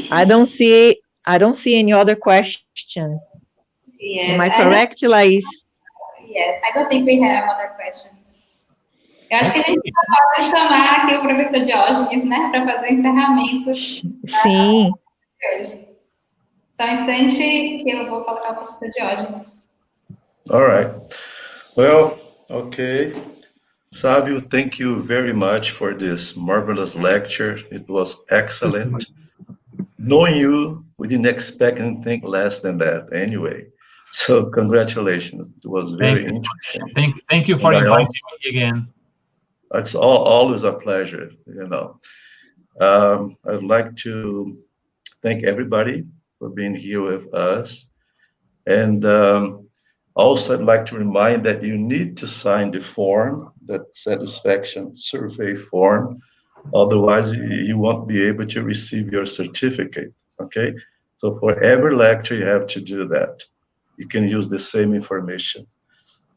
I don't see any other question. Yes, Am I correct, Laís? Yes, I don't think we have other questions. Eu acho que a gente pode chamar aqui o professor Diógenes, né, para fazer o encerramento. Sim. Hoje. Só um instante que eu vou colocar o professor Diógenes. All right. Well, okay. Sávio, thank you very much for this marvelous lecture. It was excellent. Knowing you, we didn't expect anything less than that anyway. So congratulations. It was very interesting. Thank you for inviting me again. It's always a pleasure, I'd like to thank everybody for being here with us. And also, I'd like to remind that you need to sign the form, that satisfaction survey form. Otherwise, you won't be able to receive your certificate, okay? So for every lecture, you have to do that. You can use the same information.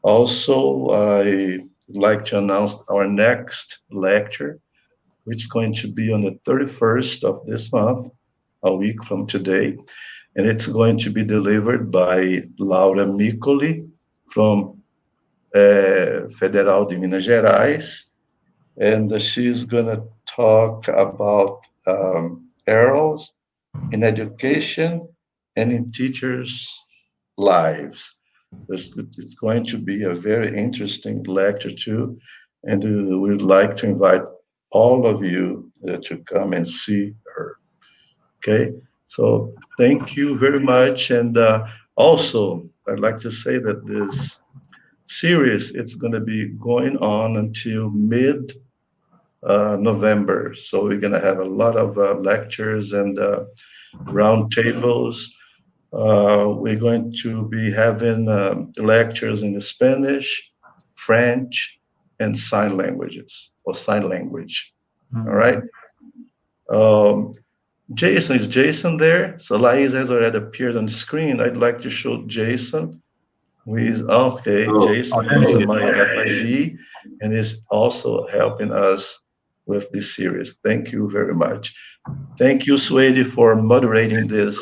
Also, I'd like to announce our next lecture, which is going to be on the 31st of this month, a week from today. And it's going to be delivered by Laura Micoli from Federal de Minas Gerais. And she's going to talk about errors in education and in teachers' lives. It's going to be a very interesting lecture too, and we'd like to invite all of you to come and see her. Okay, so thank you very much, and also I'd like to say that this series it's going to be going on until mid November. So we're going to have a lot of lectures and roundtables. We're going to be having lectures in Spanish, French, and sign languages, or sign language. Mm-hmm. All right. Jason, is Jason there? So Laís has already appeared on the screen. I'd like to show Jason. Jason is at my Z and is also helping us with this series. Thank you very much. Thank you, Suede, for moderating this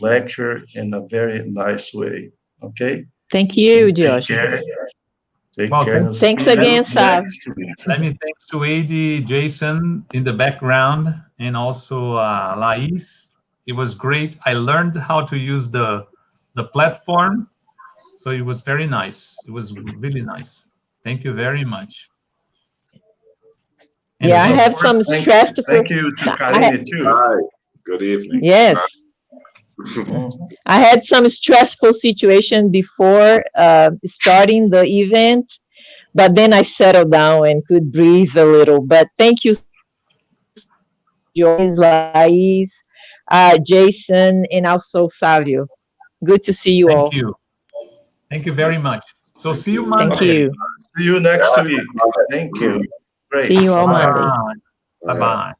lecture in a very nice way. Okay? Thank you, Josh. Take care. Thanks again, Sav. Let me thank Suede, Jason in the background, and also Laís. It was great. I learned how to use the platform, so it was very nice. It was really nice. Thank you very much. And I have some stress to... Thank you to Karine, too. Hi. Good evening. Yes. I had some stressful situation before starting the event, but then I settled down and could breathe a little. But thank you, Joyce, Laís, Jason, and also Sávio. Good to see you all. Thank you. Thank you very much. So see you Monday. Thank you. See you next week. Thank you. Great. See you all Monday. Bye-bye.